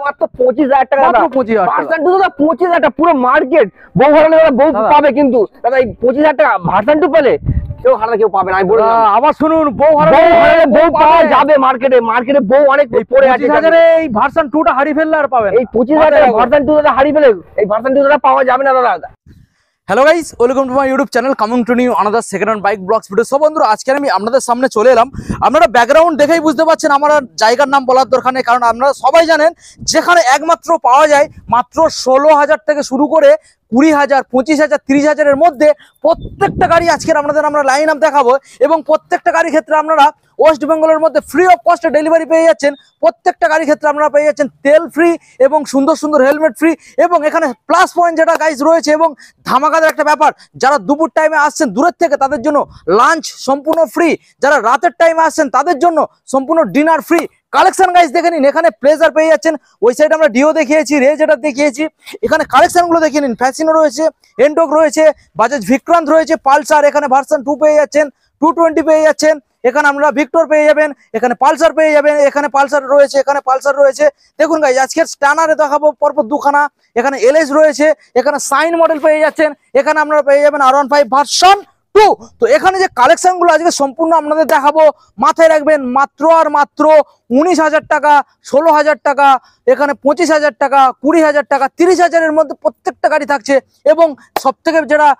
মাত্র 25,000 টাকা, মাত্র 25,000 টাকা। ভার্সন 2 দাদা 25,000 টাকা, পুরো মার্কেট বউ হারালে বউ পাবে, কিন্তু দাদা এই 25,000 টাকা ভার্সন 2 পেলে কেউ হারালে কেউ পাবে না। আমি বলে দিলাম আবার শুনুন, বউ হারালে বউ পাওয়া পাবে। যাবে মার্কেটে বউ অনেক পড়ে আছে। 25,000 এই ভার্সন 2 টা হারিয়ে ফেললে আর পাবেন এই 25,000 টাকা ভার্সন 2 দাদা হারিয়ে ফেলে, এই ভার্সন 2 দাদা পাওয়া যাবে না দাদা। Hello guys, welcome to my YouTube channel coming to new another second hand bike blogs video. সব বন্ধুরা, আজকে আমি আপনাদের সামনে চলে এলাম। আপনারা ব্যাকগ্রাউন্ড দেখেই বুঝতে পারছেন, আমার জায়গার নাম বলার দরকার নেই, কারণ আপনারা সবাই জানেন যেখানে একমাত্র পাওয়া যায় মাত্র 16,000 থেকে শুরু করে 20,000, 25,000, 30,000 মধ্যে প্রত্যেকটা গাড়ি আজকের আমরা লাইন আপ দেখাবো। এবং প্রত্যেকটা গাড়ির ক্ষেত্রে আপনারা ওয়েস্ট বেঙ্গলের মধ্যে ফ্রি অফ কস্টে ডেলিভারি পেয়ে যাচ্ছেন। প্রত্যেকটা গাড়ির ক্ষেত্রে আপনারা পেয়ে যাচ্ছেন তেল ফ্রি এবং সুন্দর সুন্দর হেলমেট ফ্রি। এবং এখানে প্লাস পয়েন্ট যেটা গাইজ রয়েছে, এবং ধামাকাদার একটা ব্যাপার, যারা দুপুর টাইমে আসছেন দূরের থেকে তাদের জন্য লাঞ্চ সম্পূর্ণ ফ্রি, যারা রাতের টাইমে আসছেন তাদের জন্য সম্পূর্ণ ডিনার ফ্রি। কালেকশন গাইজ দেখে নিন, এখানে প্লেজার পেয়ে যাচ্ছেন, ওই সাইডে আমরা ডিও দেখিয়েছি, রেজ এটা দেখিয়েছি, এখানে কালেকশনগুলো দেখে নিন। ফ্যাসিনো রয়েছে, এন্টক রয়েছে, বাজাজ ভিক্রান্ত রয়েছে, পালসার, এখানে ভার্সন 2 পেয়ে যাচ্ছেন, 220 পেয়ে যাচ্ছেন, এখানে আমরা ভিক্টর পেয়ে যাবেন, এখানে পালসার পেয়ে যাবেন, এখানে পালসার রয়েছে, এখানে পালসার রয়েছে। দেখুন গাইজ, আজকের স্ট্যানারে দেখাবো পরপর দুখানা, এখানে এলএস রয়েছে, এখানে সাইন মডেল পেয়ে যাচ্ছেন, এখানে আপনারা পেয়ে যাবেন R15 ভার্সন 2। তো এখানে যে কালেকশন গুলো আজকে সম্পূর্ণ আপনাদের দেখাবো, মাথায় রাখবেন মাত্র আর মাত্র 19,000 টাকা, 16,000 টাকা, এখানে 25,000 টাকা, 20,000 টাকা, 30,000 মধ্যে প্রত্যেকটা গাড়ি থাকছে। এবং সব থেকে যেটা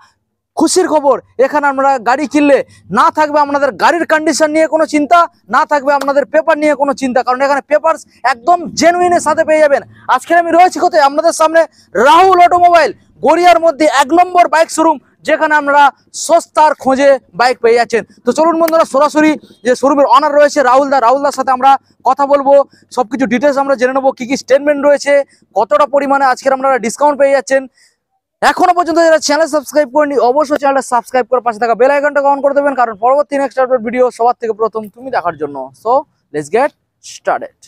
খুশির খবর, এখানে আমরা গাড়ি কিনলে না থাকবে আপনাদের গাড়ির কন্ডিশন নিয়ে কোনো চিন্তা, না থাকবে আপনাদের পেপার নিয়ে কোনো চিন্তা, কারণ এখানে পেপার একদম জেনুইনের সাথে পেয়ে যাবেন। আজকে আমি রয়েছি কোথায় আপনাদের সামনে, রাহুল অটোমোবাইল, গড়িয়ার মধ্যে 1 নম্বর বাইক শোরুম, যেখানে আমরা সস্তার খোঁজে বাইক পেয়ে যাচ্ছেন। তো চলুন বন্ধুরা, সরাসরি যে শোরুমের অনার রয়েছে রাহুলদার সাথে আমরা কথা বলবো, সবকিছু ডিটেলস আমরা জেনে নেবো, কি কি স্টেটমেন্ট রয়েছে, কতটা পরিমাণে আজকের আপনারা ডিসকাউন্ট পেয়ে যাচ্ছেন। এখনো পর্যন্ত যারা চ্যানেল সাবস্ক্রাইব করেনি, অবশ্যই চ্যানেলটা সাবস্ক্রাইব করে পাশে থাকা বেল আইকনটা অন করে দেবেন, কারণ পরবর্তী নেক্সট আপডেট ভিডিও সবার থেকে প্রথম তুমি দেখার জন্য। So let's get started.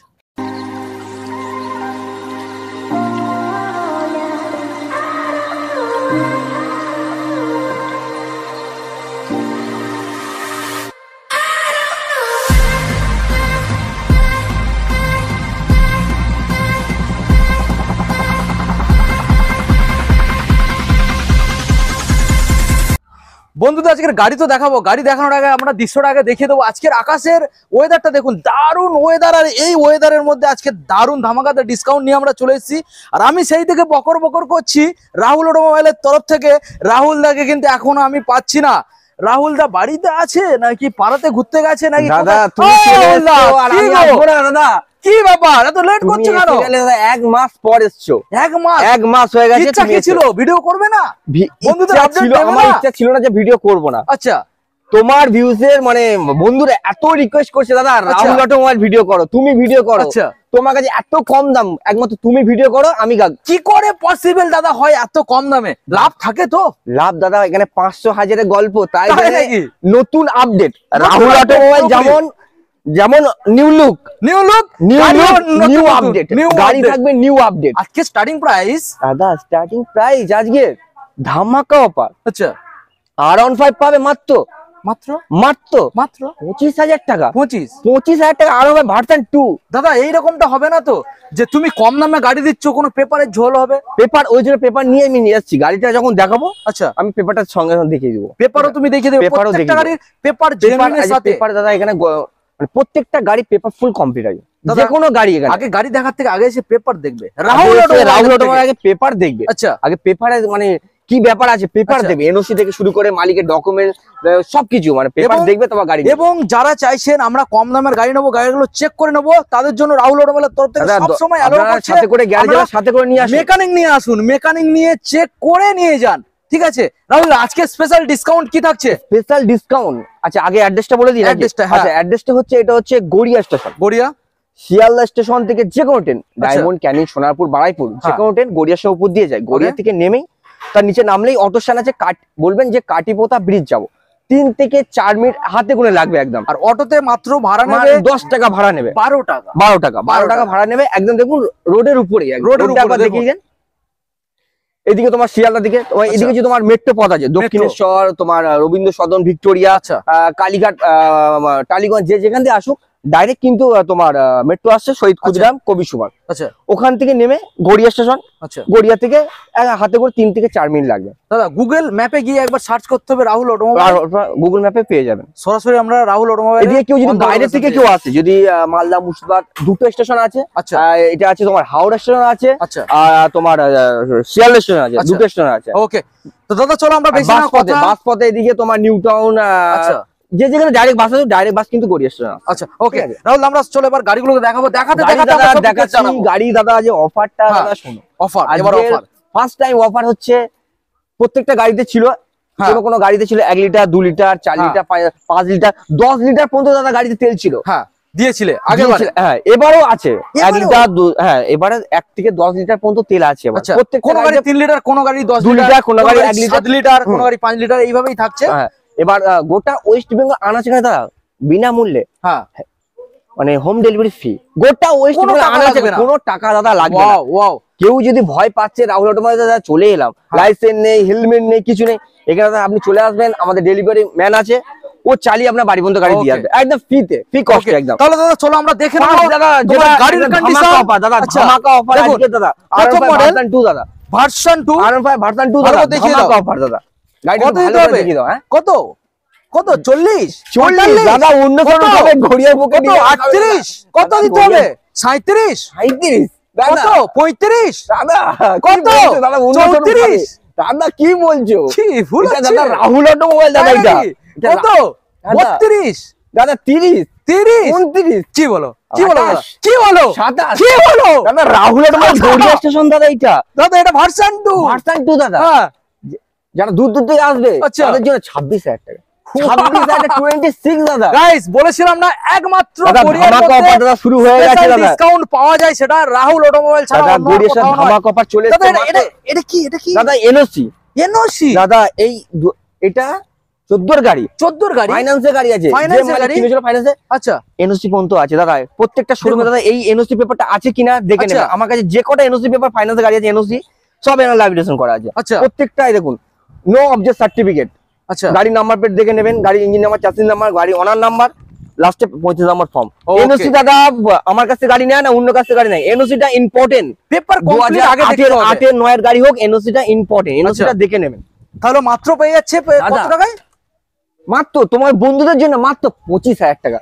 বন্ধুদের আজকের গাড়ি তো দেখাবো, গাড়ি দেখানোর আগে আমরা দৃশ্যটা আগে দেখিয়ে দেবো। আজকের আকাশের ওয়েদারটা দেখুন, দারুণ ওয়েদার, আর এই ওয়েদারের মধ্যে আজকে দারুণ ধামাকাদার ডিসকাউন্ট নিয়ে আমরা চলে এসেছি। আর আমি সেই থেকে বকর বকর করছি রাহুল অটোমোবাইলের তরফ থেকে। রাহুল দাকে কিন্তু এখনো আমি পাচ্ছি না। রাহুল দা বাড়িতে আছে নাকি পাড়াতে ঘুরতে গেছে নাকি? দাদা তুমি দাদা কি ব্যাপার, এত লেট করছো কেন? 1 মাস পর এসছো। 1 মাস হয়ে গেছে। ইচ্ছা কি ছিল ভিডিও করবে না? বন্ধুদের আপডেট দেবে না? আমার ইচ্ছা ছিল না যে ভিডিও করব না। আচ্ছা, তোমার ভিউজের মানে বন্ধুরা এত রিকোয়েস্ট করছে, দাদা রাহুল অটোমোবাইল ভিডিও করো, তুমি ভিডিও করো। আচ্ছা, তোমার কাছে এত কম দাম, একমাত্র তুমি ভিডিও করো। আমি কি করে পসিবল দাদা হয় এত কম দামে? লাভ থাকে তো? লাভ দাদা, এখানে 500,000-এর গল্প, তাই নাকি? নতুন আপডেট রাহুল অটোমোবাইল, যেমন নিউ লুক, নিউ আপডেট, গাড়ি থাকবে নিউ আপডেট। আজকে স্টার্টিং প্রাইস দাদা, স্টার্টিং প্রাইস আজকে ধামাকা অফার। আচ্ছা, R15 পাবে মাত্র মাত্র মাত্র মাত্র 25,000 টাকা। 25,000 টাকা R15 ভার্সন 2। দাদা এইরকমটা হবে না তো, যে তুমি কম দামে গাড়ি দিচ্ছ, কোনো পেপারের ঝোল হবে? পেপার, ওই জন্য পেপার নিয়ে আমি নিয়ে যাচ্ছি। গাড়িটা যখন দেখাবো, আচ্ছা, আমি পেপারটা সঙ্গে সঙ্গে দেখিয়ে দেবো। পেপারও তুমি দেখিয়ে দেবে? প্রত্যেকটা গাড়ির পেপার জেনুইনের সাথে। পেপার দাদা এখানে মানে প্রত্যেকটা গাড়ি পেপার ফুল কমপ্লিট আছে, যে কোনো গাড়ি। এখানে আগে গাড়ি দেখার থেকে আগে এসে পেপার দেখবে। রাহুল অটোমোবাইল আগে পেপার দেখবে। আচ্ছা, আগে পেপারে মানে কি ব্যাপার আছে পেপার দেবে, এনওসি থেকে শুরু করে মালিকের ডকুমেন্ট সবকিছু, মানে পেপার দেখবে তোমার গাড়ি। এবং যারা চাইছেন আমরা কম দামের গাড়ি নেবো, গাড়িগুলো চেক করে নেবো, তাদের জন্য রাহুল অটোমোবাইলের তরফ থেকে সব সময় সাথে করে গাড়ি সাথে করে নিয়ে আসুন, মেকানিক নিয়ে আসুন, মেকানিক নিয়ে চেক করে নিয়ে যান। ঠিক আছে রাহুল, আজকে স্পেশাল ডিসকাউন্ট কি থাকছে? স্পেশাল ডিসকাউন্ট, আচ্ছা আগে অ্যাড্রেসটা বলে দিই। অ্যাড্রেসটা, আচ্ছা অ্যাড্রেসটা হচ্ছে, এটা হচ্ছে গড়িয়া স্টেশন, গড়িয়া শিয়ালদা স্টেশন থেকে যে কোনো ট্রেন, ডায়মন্ড, ক্যানিং, সোনারপুর, বারাইপুর, যে কোনো ট্রেন গড়িয়া শহর উপর দিয়ে যায়। গড়িয়া থেকে নেমেই তার নিচে নামলেই অটো স্ট্যান্ড আছে, বলবেন যে কাটিপোতা ব্রিজ যাবো, 3 থেকে 4 মিনিট হাতে গুনে লাগবে একদম। আর অটোতে মাত্র ভাড়া নেবে 10 টাকা ভাড়া নেবে, 12 টাকা 12 টাকা ভাড়া নেবে একদম। দেখুন রোডের উপরেই, রোডের উপরে দেখিয়ে দেন। এদিকে তোমার শিয়ালদা দিকে, এদিকে যে তোমার মেট্রো পথ আছে, দক্ষিণেশ্বর, তোমার রবীন্দ্র সদন, ভিক্টোরিয়া, কালীঘাট, টালিগঞ্জ, যেখান দিয়ে আসুক ডাইরেক্ট কিন্তু তোমার মেট্রো আসছে শহীদ ক্ষুদিরাম কবি সুভাষ, আচ্ছা ওখান থেকে নেমে গড়িয়া স্টেশন, আচ্ছা গড়িয়া থেকে হাতে করে 3 থেকে 4 মিনিট লাগবে। দাদা গুগল ম্যাপে গিয়ে একবার সার্চ করতে হবে রাহুল অটোমোবাইল, আর গুগল ম্যাপে পেয়ে যাবেন। সরাসরি আমরা রাহুল অটোমোবাইল। এদিকে কেউ যদি বাইরে থেকে কেউ আসে, যদি মালদা মুর্শিদাবাদ দুটো স্টেশন আছে, আচ্ছা এটা আছে তোমার হাওড়া স্টেশন আছে, আচ্ছা আর তোমার শিয়ালদা স্টেশন আছে, আচ্ছা। দুটো স্টেশন আছে। ওকে তো দাদা চলো আমরা বেশি না কথা। বাস পথে এদিকে তোমার নিউ টাউন, আচ্ছা যে যেখানে ডাইরেক্ট বাস আছে, ডাইরেক্ট বাস কিন্তু গড়িয়া স্টেশন। আচ্ছা ওকে ঠিক আছে। রাহুল আমরা চলো এবার গাড়িগুলোকে দেখাবো, দেখাতে গাড়ি দেখাতে দাদা আমরা সব দেখাচ্ছি, জানাবো। গাড়ি দাদা যে অফারটা হ্যাঁ। দাদা শোনো, অফার এবার অফার ফার্স্ট টাইম অফার হচ্ছে, প্রত্যেকটা গাড়িতে ছিল, হ্যাঁ। কোনো কোনো গাড়িতে ছিল 1 লিটার 2 লিটার 4 হ্যাঁ। লিটার 5 লিটার 10 লিটার পর্যন্ত দাদা গাড়িতে তেল ছিল। হ্যাঁ দিয়েছিলে আগে দিয়েছিল, হ্যাঁ এবারও আছে 1 এবারেও? লিটার হ্যাঁ এবারে 1 থেকে 10 লিটার পর্যন্ত তেল আছে এবার। আচ্ছা প্রত্যেকটা কোন গাড়ি গাড়িতে 3 লিটার, কোন গাড়ি 10 2 লিটার, লিটার, কোন গাড়ি 1 লিটার 7 লিটার, কোন গাড়ি 5 লিটার, এইভাবেই থাকছে। হ্যাঁ এবার গোটা ওয়েস্ট বেঙ্গল আনাচে দাদা বিনামূল্যে, হ্যাঁ মানে হোম ডেলিভারি ফ্রি, গোটা ওয়েস্ট কোনো বেঙ্গল টাকা আনাচে লাগবে না। কোনো টাকা দাদা লাগবে না। ওয়াও ওয়াও কেউ যদি ভয় পাচ্ছে রাহুল অটোমোবাইল দাদা চলে এলাম, হ্যাঁ। লাইসেন্স নেই, হেলমেট নেই, কিছু নেই, এখানে দাদা আপনি চলে আসবেন, আমাদের ডেলিভারি ম্যান আছে, ও চালিয়ে আপনার বাড়ি পর্যন্ত গাড়ি দিয়ে Okay. আসবে একদম ফ্রিতে, ফ্রি কস্টে একদম। তাহলে দাদা চলো আমরা দেখে নেবো First দাদা তোমার যেটা গাড়ির একদম কন্ডিশন। ধামাকা offer দাদা, আচ্ছা, ধামাকা অফার দেখুন, আজকে দাদা, প্রথম R15 model, ভার্সন 2 দাদা, ভার্সন 2 R15 ভার্সন 2 ভালো দাদা, দেখিয়ে দাও। ধামাকা অফার দাদা। গাড়িটা কত ভালো দিতে করে হবে? দেখিয়ে দাও, হ্যাঁ কত কত 40 40 দাদা, অন্য কত? কোনো হবে ঘড়িয়ার বুকে কত 38 কত দিতে হবে? 37 37 কত দাদা, 35 দাদা কত? কি বলছো দাদা, অন্য কোনো 34 হবে? দাদা কি বলছো? কি ভুল এটা হচ্ছে? দাদা রাহুল অটোমোবাইল দাদা, তাই এটা নাকি? এটা কত দাদা, 32 দাদা 30 30 29 কি বলো কি বলো দাদা? 28 কি বলো 27 কি বলো দাদা, রাহুল অটোমোবাইল গড়িয়া স্টেশন দাদা, এটা দাদা এটা ভার্সন 2 ভার্সন 2 দাদা, হ্যাঁ যারা দূর দূর থেকে আসবে আচ্ছা। তাদের জন্য 26,000 টাকা, 26,000 26 দাদা। গাইস বলেছিলাম না একমাত্র দাদা কোরিয়ার ধামাকা অফার দাদা শুরু হয়ে গেছে দাদা, ডিসকাউন্ট পাওয়া যায়, সেটা রাহুল অটোমোবাইল ছাড়া দাদা অন্য গড়িয়া কোথাও নয়। ধামাকা অফার চলে দাদা এসেছে এটা এটা কি এটা কি দাদা এনওসি এনওসি দাদা, এই এটা 14 গাড়ি, 14 গাড়ি ফাইন্যান্সের গাড়ি আছে, Finance এর গাড়ি? কিনেছিল ফাইন্যান্সে, আচ্ছা এনওসি পর্যন্ত আছে দাদা। প্রত্যেকটা শোরুমে দেখুন। দাদা এই এনওসি পেপারটা আছে কিনা দেখে আচ্ছা। নেবেন। আমার কাছে যে কটা এনওসি পেপার ফাইন্যান্সের গাড়ি আছে, এনওসি সব এনালাইজেশন করা আছে, আচ্ছা প্রত্যেকটাই দেখুন, নো অবজেক্ট সার্টিফিকেট, আচ্ছা গাড়ির নাম্বার প্লেট দেখে নেবেন, গাড়ির ইঞ্জিন নাম্বার, চাসিস নাম্বার, গাড়ি অনার নাম্বার, লাস্টে 35 নম্বর ফর্ম। Okay. এনওসি দাদা আমার কাছে গাড়ি নেয় না, অন্য কাছে গাড়ি নেয়, এনওসিটা ইম্পর্টেন্ট, পেপার কমপ্লিট আগে দেখতে হবে। 2008 9 এর গাড়ি হোক, এনওসিটা ইম্পর্টেন্ট, এনওসিটা আচ্ছা। দেখে নেবেন। তাহলে মাত্র পেয়ে যাচ্ছে কত দাদা। টাকায়? মাত্র তোমার বন্ধুদের জন্য মাত্র 25,000 টাকা,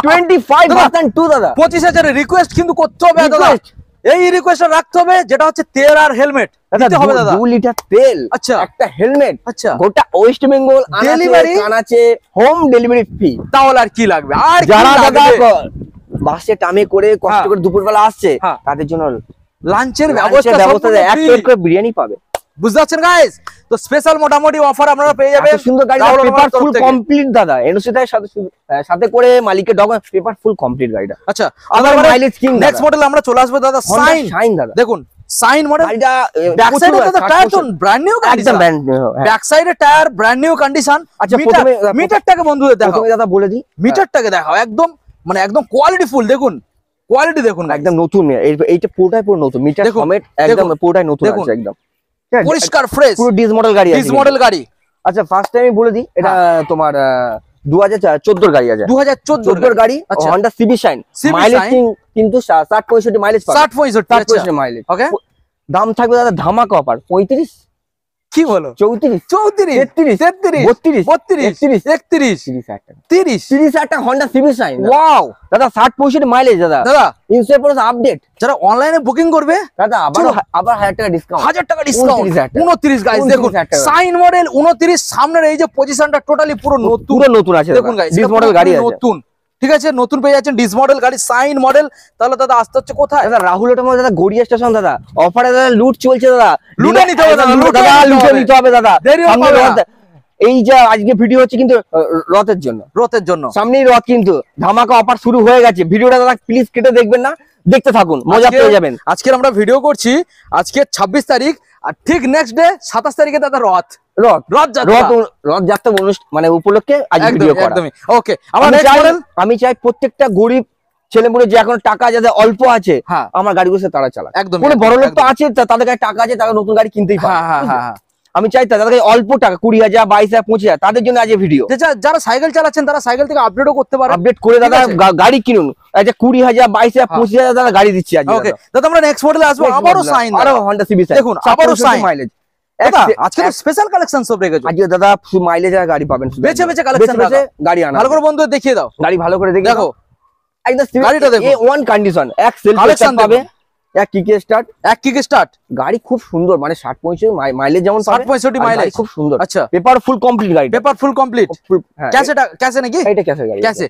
25 দাদা। ভার্সন 2 দাদা। 25,000 এর রিকোয়েস্ট কিন্তু করতে হবে দাদা, Request। এই রিকোয়েস্টটা রাখতে হবে, যেটা হচ্ছে তেল আর হেলমেট দিতে হবে দাদা। 2 লিটার তেল, আচ্ছা। একটা হেলমেট, আচ্ছা গোটা ওয়েস্ট বেঙ্গল Delivery? আনাচে হোম ডেলিভারি ফ্রি। তাহলে আর কি লাগবে? আর কি যারা দাদা লাগবে? বাসে টামে করে কষ্ট হ্যাঁ। করে দুপুরবেলা আসছে, হ্যাঁ। তাদের জন্য লাঞ্চের ব্যবস্থা ব্যবস্থা এক free। প্লেট করে বিরিয়ানি পাবে। বুঝতে পারছেন গাইস? তো স্পেশাল মোটামুটি অফার আপনারা পেয়ে যাবেন। এত সুন্দর গাড়ি, রাহুল পেপার অটোমোবাইল ফুল তরফ থেকে। কমপ্লিট দাদা, এনওসিটার সাথে সাথে করে মালিকের ডকুমেন্ট পেপার ফুল কমপ্লিট গাড়িটা। আচ্ছা আবার আবার মাইলেজ কিং নেক্সট মডেল আমরা চলে আসবো দাদা। সাইন শাইন দাদা, দেখুন, সাইন মডেল গাড়িটা ব্যাক সাইডে দাদা টায়ার তো ব্র্যান্ড নিউ একদম কন্ডিশন, ব্র্যান্ড নিউ। ব্যাক সাইডে টায়ার ব্র্যান্ড নিউ কন্ডিশন। আচ্ছা, মিটার প্রথমে মিটারটাকে বন্ধুদের দেখাও, প্রথমে দাদা বলে দিই, মিটারটাকে দেখাও, একদম মানে একদম কোয়ালিটি ফুল। দেখুন কোয়ালিটি দেখুন guys। একদম নতুন, এইটা পুরোটাই পুরো নতুন, মিটার দেখুন, ফরম্যাট একদম দেখুন, পুরোটাই নতুন দেখুন। আছে একদম, ঠিক আছে? পরিষ্কার ফ্রেশ পুরো ডিস মডেল গাড়ি আছে ডিস মডেল গাড়ি। আচ্ছা ফার্স্ট টাইম বলে দিই, এটা তোমার 2014 গাড়ি আছে, 2014 14 গাড়ি, আচ্ছা। Honda CB Shine, CB mileage Shine। কিন্তু 60-65 মাইলেজ পাবে, 60-65 মাইলেজ। ওকে দাম থাকবে দাদা ধামাকা অফার 35, কি বলো 34, 34 33, 33 32, 32 31 30,000 টাকা, 30 30,000 টাকা হন্ডা সিবি শাইন ওয়াও দাদা, 60-65 মাইলেজ দাদা, দাদা। ইন্স্যুরেন্স আপডেট যারা অনলাইনে বুকিং করবে দাদা, আবার 1000 টাকা ডিসকাউন্ট, 1000 টাকা ডিসকাউন্ট, 29,000 টাকা। 29 গাইস দেখুন 29,000 টাকা। সাইন মডেল 29, সামনের এই যে পজিশনটা টোটালি পুরো নতুন পুরো নতুন আছে দেখুন গাইস, ডিস মডেল গাড়ি আছে নতুন, ঠিক আছে, নতুন পেয়ে যাচ্ছেন ডিস মডেল গাড়ি, সাইন মডেল। তাহলে দাদা আসতে হচ্ছে কোথায়? দাদা রাহুল অটোমোবাইল দাদা গড়িয়া স্টেশন দাদা, অফারে দাদা লুট চলছে দাদা, লুটে নিতে হবে দাদা, লুটে দাদা নিতে লুটে হবে। নিতে হবে দাদা, দেরিও সামনে পাবে না। রথ, এই যে আজকে ভিডিও হচ্ছে কিন্তু রথের জন্য, রথের জন্য সামনেই রথ, কিন্তু ধামাকা অফার শুরু হয়ে গেছে। ভিডিওটা দাদা প্লিজ কেটে দেখবেন না, দেখতে থাকুন, মজা আজকে- পেয়ে যাবেন। আজকে আমরা ভিডিও করছি, আজকে 26 তারিখ, আর ঠিক নেক্সট ডে 27 তারিখে দাদা রথ রথ রথযাত্রা। রথযাত্রা মানে উপলক্ষে আজ ভিডিও করা। একদমই ওকে। আমার আমি নেক্সট চাই- মডেল আমি চাই প্রত্যেকটা গরিব ছেলেমেয়ে যে এখন টাকা যাদের অল্প আছে, হ্যাঁ আমার গাড়িগুলো তারা চালায়। একদম কোনো বড় লোক তো আছে, তাদের কাছে টাকা আছে, তারা নতুন গাড়ি কিনতেই পারে। হ্যাঁ হ্যাঁ হ্যাঁ হ্যাঁ। আমি চাই তাদেরকে অল্প টাকা 20,000 22,000 25,000 তাদের জন্য আজ এই ভিডিও। যারা সাইকেল চালাচ্ছেন তারা সাইকেল থেকে আপডেটও করতে পারে, আপডেট করে দাদা গাড়ি কিনুন। আচ্ছা 20,000 22,000 25,000 দাদা গাড়ি দিচ্ছি আজ। ওকে দাদা আমরা নেক্সট মডেলে আসবো, আবারও সাইন, আরো Honda CB সাইন দেখুন আবারও সাইন মাইলেজ। দাদা আজকে তো স্পেশাল কালেকশন সব রেখেছো আজকে দাদা মাইলেজ আর গাড়ি পাবেন, বেছে বেছে কালেকশন গাড়ি আনা। ভালো করে বন্ধু দেখিয়ে দাও, গাড়ি ভালো করে দেখো একদম গাড়িটা দেখো, A1 কন্ডিশন, এক সেলফ কালেকশন পাবে, এক কিক স্টার্ট, এক কিক স্টার্ট। গাড়ি খুব সুন্দর, মানে 60-65 মাইলেজ যেমন 60-65 মাইলেজ খুব সুন্দর। আচ্ছা পেপার ফুল কমপ্লিট গাড়ি, পেপার ফুল কমপ্লিট। ক্যাশে নাকি? এটা ক্যাশে গাড়ি। ক্যাশে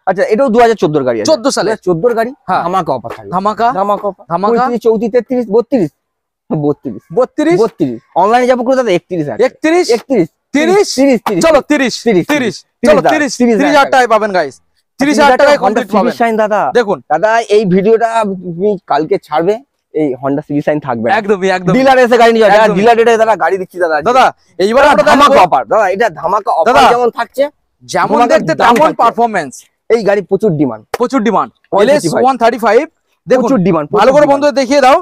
আচ্ছা এটাও 2014 এর গাড়ি, 14 সালে 14 গাড়ি। হ্যাঁ ধামাকা অফার থাকবে, ধামাকা ধামাকা অফার। ধামাকা 34 33 32 32 32 অনলাইনে যাবো করে দাদা 31,000 31 31 30 30 চলো 30 30 চলো 30,000 টাকায় পাবেন গাইস, 30,000 টাকায় কমপ্লিট পাবেন। সাইন দাদা দেখুন দাদা এই ভিডিওটা তুমি কালকে ছাড়বে, এই Honda CB সাইন থাকবে একদমই একদম। ডিলার এসে গাড়ি নিয়ে যাবে, একদমই। ডিলার রেটে দাদা গাড়ি দিচ্ছি দাদা। দাদা এইবার আমরা ধামাকা দেখবো অফার দাদা, এটা ধামাকা অফার দাদা, যেমন থাকছে যেমন ধামাকা দেখতে দাম তেমন থাকছে। পারফরম্যান্স, এই গাড়ি প্রচুর ডিমান্ড, প্রচুর ডিমান্ড। 135 LS135 দেখুন প্রচুর ডিমান্ড, ভালো করে বন্ধু দেখিয়ে দাও,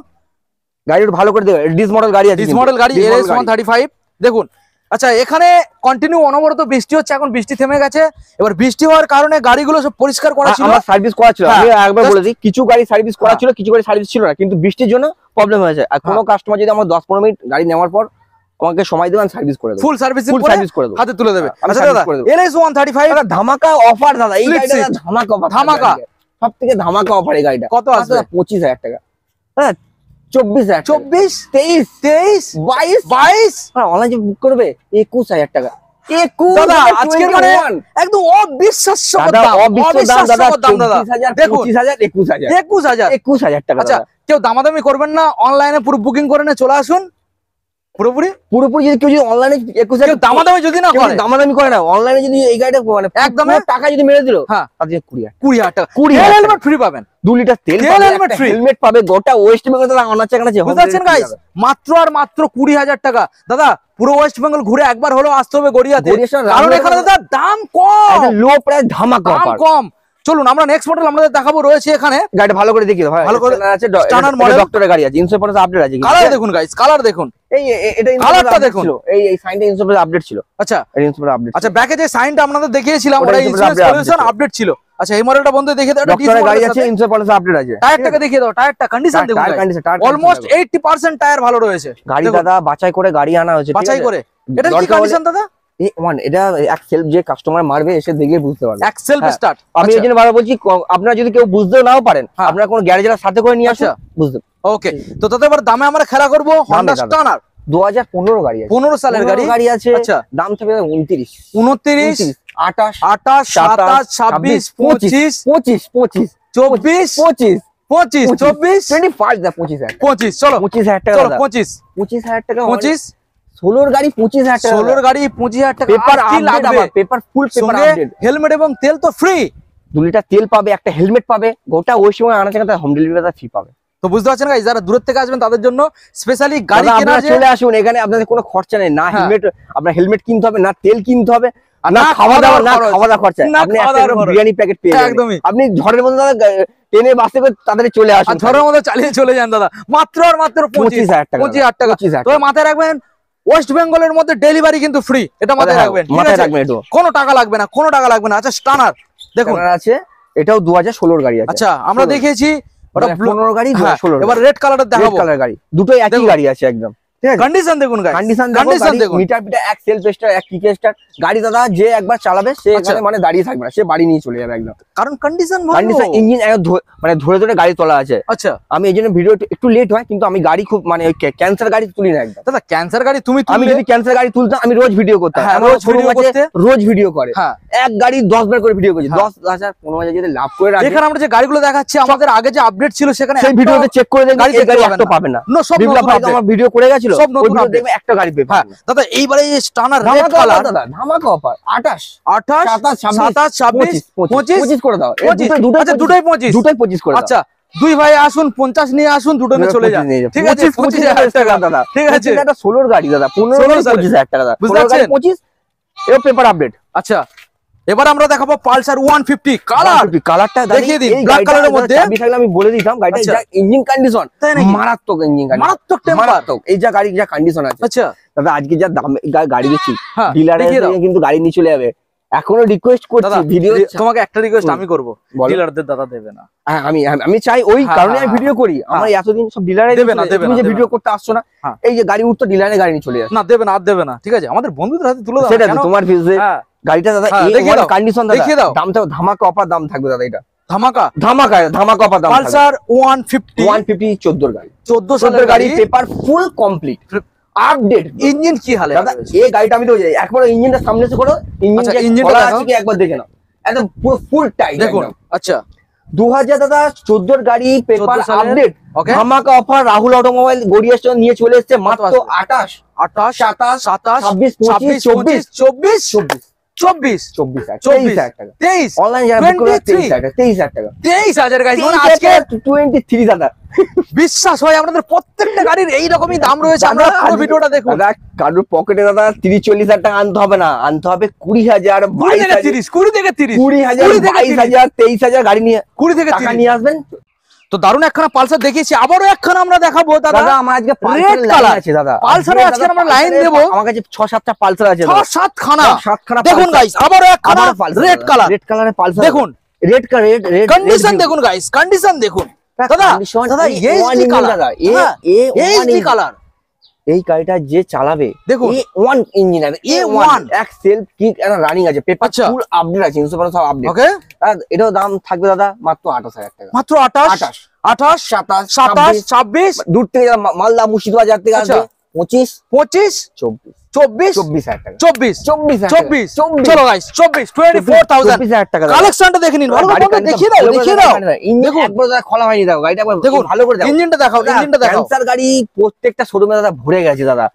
গাড়িটা ভালো করে দেবে। ডিস মডেল গাড়ি আছে, ডিস মডেল গাড়ি LS135 দেখুন। আচ্ছা এখানে কন্টিনিউ অনবরত বৃষ্টি হচ্ছে, এখন বৃষ্টি থেমে গেছে। এবার বৃষ্টি হওয়ার কারণে গাড়িগুলো সব পরিষ্কার করা ছিল, আমার সার্ভিস করা ছিল, হ্যাঁ, আমি একবার just- বলেছি কিছু গাড়ি সার্ভিস করা হ্যাঁ। ছিল, কিছু গাড়ি সার্ভিস ছিল না, কিন্তু বৃষ্টির জন্য প্রবলেম হয়েছে। আর কোনো কাস্টমার যদি আমার 10-15 মিনিট গাড়ি নেওয়ার পর আমাকে সময় দেবেন, সার্ভিস করে দেবো, ফুল সার্ভিসিং ফুল করে সার্ভিস করে দেবো, হাতে তুলে দেবে। আমি আচ্ছা service দাদা করে দেবো। LS135 দাদা ধামাকা অফার দাদা, এই Split গাড়িটা seat। দাদা ধামাকা অফার, ধামাকা। সব থেকে ধামাকা অফার এই গাড়িটা। কত আসবে? 25,000 টাকা, হ্যাঁ 24,000 24 23 23 22 22 অনলাইনে বুক করবে 21,000 টাকা। দাদা আজকের মানে একদম অবিশ্বাস্য দাদা দাম, অবিশ্বাস্য দাম দাদা, দাম দাদা 24,000 দেখুন 25,000 21,000 21,000। 21,000 টাকা। আচ্ছা কেউ দামাদামি করবেন না, অনলাইনে পুরো বুকিং করে নিয়ে চলে আসুন পুরোপুরি। পুরোপুরি যদি কেউ যদি অনলাইনে 21,000 কেউ দামাদামি যদি না করে, দামাদামি করে না, অনলাইনে যদি এই গাড়িটা মানে একদম পুরো টাকা যদি মেরে দিল, হ্যাঁ তাহলে 20,000 20,000 টাকা 20,000 হেলমেট ফ্রি পাবেন, 2 লিটার তেল তেল পাবে, helmet free। হেলমেট পাবে, গোটা ওয়েস্ট বেঙ্গল দাদা অনাচে কানাচে বুঝতে পারছেন গাইস, মাত্র আর মাত্র 20,000 টাকা। দাদা পুরো ওয়েস্ট বেঙ্গল ঘুরে একবার হলেও আসতে হবে গড়িয়াতে, কারণ এখানে দাদা দাম কম, লো প্রাইস ধামাকা দাম অফার। কম। চলুন আমরা নেক্সট মডেল আপনাদের দেখাবো, রয়েছে এখানে গাড়িটা ভালো করে দেখিয়ে দাও, ভালো করে আছে Stunner model। ডক্টরের গাড়ি আছে, ইন্স্যুরেন্স আপডেট আছে। কালার দেখুন গাইস, কালার দেখুন, এই এটা কালারটা দেখুন, এই সাইনটা ইন্স্যুরেন্স আপডেট ছিল। আচ্ছা ইন্স্যুরেন্স আপডেট আচ্ছা ব্যাকে যে সাইনটা আপনাদের দেখিয়েছিলাম ওটা ওটা insurance ইন্স্যুরেন্স update সলিউশন ছিল। আপডেট ছিল। আচ্ছা এই মডেলটা বন্ধু দেখিয়ে দাও, এটা ডক্টরের গাড়ি আছে, ইন্স্যুরেন্স আপডেট আছে। টায়ারটাকে দেখিয়ে দাও, টায়ারটা কন্ডিশন দেখুন অলমোস্ট 80% টায়ার ভালো রয়েছে। গাড়ি দেখুন, দাদা বাছাই করে গাড়ি আনা হয়েছে, ঠিক বাছাই আছে? করে। এটা কি দরকার কন্ডিশন দাদা? এটা এক সেলফ যে কাস্টমার মারবে এসে দেখে বুঝতে পারবে। এক্সেলফ হ্যাঁ। স্টার্ট। আমি এই জন্য বারবার বলছি, আপনারা যদি কেউ বুঝতেও নাও পারেন, হ্যাঁ। আপনারা কোনো গ্যারেজের সাথে করে নিয়ে আসুন, আচ্ছা। বুঝতে। ওকে তো তাতে এবার দামে আমরা খেলা করব। Honda দাদা। Stunner 2015 গাড়ি আছে, 15 সালের গাড়ি। গাড়ি আছে। আচ্ছা দাম থাকবে 29 29 28 28 27 26 25 25 25 24 25 25 24 25 দা 25,000 25 চলো 25,000 টাকা চলো দাদা। 25 25,000 টাকা 25 16 গাড়ি 25,000 টাকা 16 গাড়ি 25,000 টাকা। পেপার আর কি আপডেট, লাগবে? পেপার ফুল পেপার সঙ্গে আপডেট, হেলমেট এবং তেল তো ফ্রি। 2 লিটার তেল পাবে, একটা হেলমেট পাবে, গোটা ওই সময় আনা থেকে হোম ডেলিভারি ফ্রি পাবে। তো বুঝতে পারছেন গাইস, যারা দূর থেকে আসবেন তাদের জন্য স্পেশালি গাড়ি দাদা, কেনার আপনারা যে চলে আসুন, এখানে আপনাদের কোনো খরচা নেই, না হ্যাঁ। হেলমেট, আপনার হেলমেট কিনতে হবে, না তেল কিনতে হবে, আর না না খাওয়া দাওয়া, না খরচ। খাওয়া দাওয়া খরচা। না আপনি খাওয়া একটা দাওয়ার খরচ। বিরিয়ানি প্যাকেট পেয়ে যাবেন, একদমই। আপনি ঝড়ের মধ্যে দাদা ট্রেনে বাসে করে তাড়াতাড়ি চলে আর আসুন। ঝড়ের মধ্যে চালিয়ে চলে যান দাদা, মাত্র আর মাত্র 25,000 টাকা 25,000 টাকা। 25,000 তবে মাথায় রাখবেন ওয়েস্ট বেঙ্গলের মধ্যে ডেলিভারি কিন্তু ফ্রি, এটা মাথায় হ্যাঁ, রাখবেন, ঠিক মাথায় আছে? রাখবেন একটু। কোনো টাকা লাগবে না, কোনো টাকা লাগবে না। আচ্ছা Stunner দেখুন, Stunner আছে, এটাও 2016 গাড়ি আছে। আচ্ছা আমরা 16 দেখিয়েছি ওটা 15 গাড়ি, হ্যাঁ, 2016 এবার রেড কালারের রেড দেখাবো। কালার গাড়ি, দুটোই একই দেখুন। গাড়ি আছে একদম, ঠিক আছে? কন্ডিশন দেখুন গাইস, কন্ডিশন কন্ডিশন দেখুন। মিটার পিটা এক সেলফ স্টার্ট, এক কিক স্টার্ট গাড়ি দাদা, যে একবার চালাবে সে আচ্ছা। এখানে মানে দাঁড়িয়ে থাকবে না, সে বাড়ি নিয়ে চলে যাবে একদম। কারণ কন্ডিশন ভালো। কন্ডিশন ইঞ্জিন মানে ধরে ধরে গাড়ি তোলা আছে। আচ্ছা আমি এই জন্য ভিডিও একটু লেট হয়, কিন্তু আমি গাড়ি খুব মানে ক্যান্সার গাড়ি তুলি না একদম। দাদা ক্যান্সার গাড়ি তুমি আমি তুললে, যদি ক্যান্সার গাড়ি তুলতাম আমি রোজ ভিডিও করতাম। হ্যাঁ, আমার রোজ showroom video আছে, করতে। রোজ ভিডিও করে, হ্যাঁ এক গাড়ি 10 বার করে ভিডিও করছে, হ্যাঁ। 10,000 15,000 যদি লাভ করে রাখে, এখানে আমরা যে গাড়িগুলো দেখাচ্ছি আমাদের আগে যে আপডেট ছিল সেখানে সেই একটা ভিডিওতে চেক করে দেখবেন গাড়ি এই দেখতে গাড়ি পাবেন একটা না। পাবে না। No, সব বিপ্লব নতুন ভাই update। আমার ভিডিও করে গেছিল, সব ওই নতুন ভিডিও update। দেখবে একটা গাড়ি পেয়ে হ্যাঁ দাদা এইবারে এই Stunner রেড ধামাকা কালার দাদা, ধামাকা অফার 28 28 27 26 25 25 করে দাও, 25 আচ্ছা দুটোই 25 দুটোই 25 করে দাও। আচ্ছা দুই ভাই আসুন 50 নিয়ে আসুন, দুটো নিয়ে চলে যান, ঠিক আছে? 25,000 টাকা দাদা, ঠিক আছে? এটা 16 গাড়ি দাদা, 15 16 সালে। 25,000 টাকা দাদা, বুঝতে 15 গাড়ি পারছেন? 25, এও পেপার আপডেট। আচ্ছা এবার আমরা দেখাবো পালসার 150 কালার। কালারটা দেখিয়ে দিন, ব্ল্যাক কালারের মধ্যে। আমি বলে দিতাম গাড়িটা আচ্ছা। যা ইঞ্জিন কন্ডিশন তাই নাকি? মারাত্মক ইঞ্জিন কন্ডিশন, মারাত্মক টেম্পার। মারাত্মক। এই যা গাড়ি যা কন্ডিশন আছে আচ্ছা দাদা, আজকে যা দাম গাড়ি দিচ্ছি হ্যাঁ, ডিলারে দেখিয়ে দাও। কিন্তু গাড়ি নিয়ে চলে যাবে। এখনো রিকোয়েস্ট করছি দাদা ভিডিও, তোমাকে একটা রিকোয়েস্ট আমি করব, বলো। ডিলারদের দাদা দেবে না। আমি চাই ওই হ্যাঁ, কারণে হ্যাঁ, আমি ভিডিও করি। আমার এতদিন সব ডিলারে দেবে না, দেবে তুমি না, যে দেবে ভিডিও না। করতে আসছো না, হ্যাঁ। এই যে গাড়ি উঠতো ডিলারে গাড়ি নিয়ে চলে যাচ্ছে। না দেবে না, আর দেবে না, ঠিক আছে? আমাদের বন্ধুদের হাতে তুলে দাও। সেটা তো কেন? তোমার ভিউজে হ্যাঁ, গাড়িটা দাদা হ্যাঁ, দেখিয়ে দাও, কন্ডিশন দাদা, দেখিয়ে দাও। দামটা ধামাকা অফার দাম থাকবে দাদা। এটা ধামাকা ধামাকা অফার দাম থাকবে। পালসার 150 150 14 গাড়ি, 14 14 সালের গাড়ি, গাড়ি, paper full complete, update. Engine কি হালে দাদা রয়েছে? এই গাড়িটা আমি তো একবার ইঞ্জিনটা সামনে এসে করো, ইঞ্জিন আচ্ছা, যে ইঞ্জিনটা খোলা দেখাও। আছে কি একবার দেখে নাও, একদম পুরো ফুল টাইট দেখুন। আচ্ছা 2000 দাদা 14 গাড়ি, পেপার 14 সালের, আপডেট, ওকে। ধামাকা offer. Rahul automobile Garia station নিয়ে চলে এসেছে মাত্র আছে? 28, 28 27, 27 26, 24 24 24,000 টাকা। 23 অনলাইন যারা বুক করবে 23 23,000 টাকা। 23,000 গাইস, মানে 23,000 আজকে 23 দাদা। বিশ্বাস হয় আপনাদের প্রত্যেকটা গাড়ির এই রকমই দাম রয়েছে। আমরা দাদা, পুরো ভিডিওটা দেখুন। দাদা কারোর পকেটে দাদা 30-40,000 টাকা আনতে হবে না, আনতে হবে 20,000, 20 থেকে 22,000, 30 20 থেকে 30 20,000, 22,000, 23,000 গাড়ি নিয়ে 20 থেকে টাকা 30। নিয়ে আসবেন। তো দারুণ একখানা পালসার দেখিয়েছি, আবারও একখানা আমরা দেখাবো দাদা। দাদা আমার আজকে red পালসারের লাইন color। আছে দাদা, পালসারে আজকে আমরা লাইন দেবো। আমার কাছে 6-7টা পালসার আছে দাদা। 6-7 খানা 7খানা দেখুন গাইস, আবারও একখানা রেড কালার। রেড কালারের পালসার দেখুন রেড কালার, রেড কন্ডিশন দেখুন গাইস, কন্ডিশন দেখুন দাদা। দাদা এইচডি কালার, দাদা এইচডি কালার। এই গাড়িটা যে চালাবে দেখুন। A1 ইঞ্জিন আছে, A1 এক সেলফ কিক একটা রানিং আছে, পেপার আচ্ছা। ফুল আপডেট আছে, ইন্স্যুরেন্স সব আপডেট। ওকে, এটাও দাম থাকবে দাদা মাত্র 28,000 টাকা। মাত্র 28 27, 27 26 দূর থেকে যারা মালদা মুর্শিদাবাদ থেকে আচ্ছা। আসবে 25, 25 24, 24 24,000 টাকা। 24 24,000 24 24 চলো গাইস 24 24,000 24,000 টাকা দাদা। কালেকশনটা দেখে নিন, ভালো গাড়ি করে দেখিয়ে দাও, দেখিয়ে দাও। ইঞ্জিন দেখুন। একবার দাদা খোলা হয়নি দাদা, গাড়িটা একবার দেখুন ভালো করে দাও। ইঞ্জিনটা দেখাও, ইঞ্জিনটা দেখাও। ক্যান্সার গাড়ি প্রত্যেকটা শোরুমে দাদা ভরে গেছে দাদা।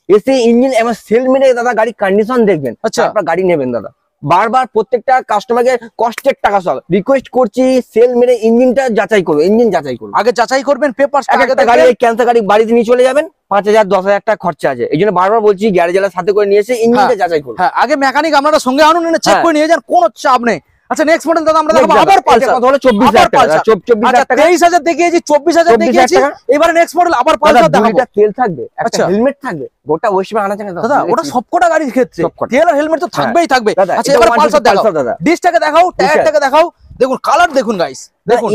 এসে ইঞ্জিন এবং সেল মেরে দাদা গাড়ি কন্ডিশন দেখবেন, আচ্ছা। তারপর গাড়ি নেবেন দাদা। বারবার প্রত্যেকটা কাস্টমারকে কষ্টের টাকা সব রিকোয়েস্ট করছি, সেল মেরে ইঞ্জিনটা যাচাই করুন, ইঞ্জিন যাচাই করুন। আগে যাচাই করবেন, পেপারস এক একটা গাড়ি ক্যান্সার গাড়ি বাড়িতে নিয়ে চলে যাবেন, 5,000 10,000 টাকা খরচা আছে। এই জন্য বারবার বলছি গ্যারেজের সাথে করে নিয়ে এসে ইঞ্জিনটা যাচাই করুন। হ্যাঁ, আগে মেকানিক আপনারা সঙ্গে আনুন, এনে চেক হ্যাঁ। করে নিয়ে যান, কোনো চাপ নেই। আচ্ছা নেক্সট মডেল দাদা আমরা দেখাবো আবার পালসার। কত হলো? 24,000 টাকা। 24,000 টাকা। 23,000 দেখিয়েছি, 24,000 দেখিয়েছি, টাকা। এবারে নেক্সট মডেল আবার পালসার দাদা, দেখাবো। 2 লিটার তেল থাকবে, একটা আচ্ছা। হেলমেট থাকবে, গোটা ওয়েস্ট বেঙ্গল আনা জানেন দাদা ওটা সবকটা গাড়ির ক্ষেত্রে সবকটা। তেল আর হেলমেট তো থাকবেই থাকবে। দাদা, আচ্ছা এটা এবার 150 পালসার দেখাও, পালসার দাদা। ডিসটাকে দেখাও, টায়ারটাকে দেখাও, দেখুন কালার দেখুন গাইস, দেখুন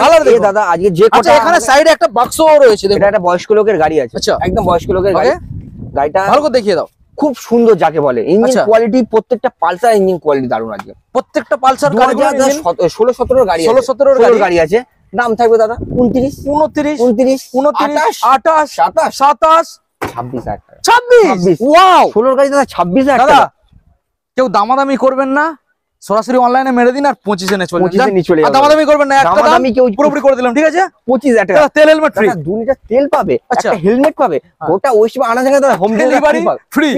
কালার দেখুন দাদা আজকে যে আচ্ছা কটা এখানে সাইডে একটা বাক্সও রয়েছে, দেখুন এটা একটা বয়স্ক লোকের গাড়ি আছে, আচ্ছা। একদম বয়স্ক লোকের গাড়ি। ওকে। গাড়িটা ভালো করে দেখিয়ে দাও। খুব সুন্দর যাকে বলে, ইঞ্জিন আচ্ছা। কোয়ালিটি প্রত্যেকটা পালসার ইঞ্জিন কোয়ালিটি দারুণ আছে। প্রত্যেকটা পালসার 2016-17 গাড়ি, 16-17 গাড়ি গাড়ি আছে। দাম থাকবে দাদা 29, 29 29, 29 28, 28 27, 27 26,000 টাকা। 26 ওয়াও 16 গাড়ি দাদা 26,000 দাদা টাকা। কেউ দামাদামি করবেন না, সরাসরি অনলাইনে মেরে দিন আর 25 এ চলে 25 এ নিয়ে চলে যান। যাবেন। দামাদামি করবেন না, একটা দাম দামাদামি কেউ পুরোপুরি করে দিলাম, ঠিক আছে? 25,000 টাকা। দাদা তেল হেলমেট ফ্রি, দাদা 2 লিটার তেল পাবে, আচ্ছা। একটা হেলমেট পাবে, গোটা ওয়েস্ট বেঙ্গল আনা জায়গা দাদা হোম ডেলিভারি ডেলিভারি ফ্রি,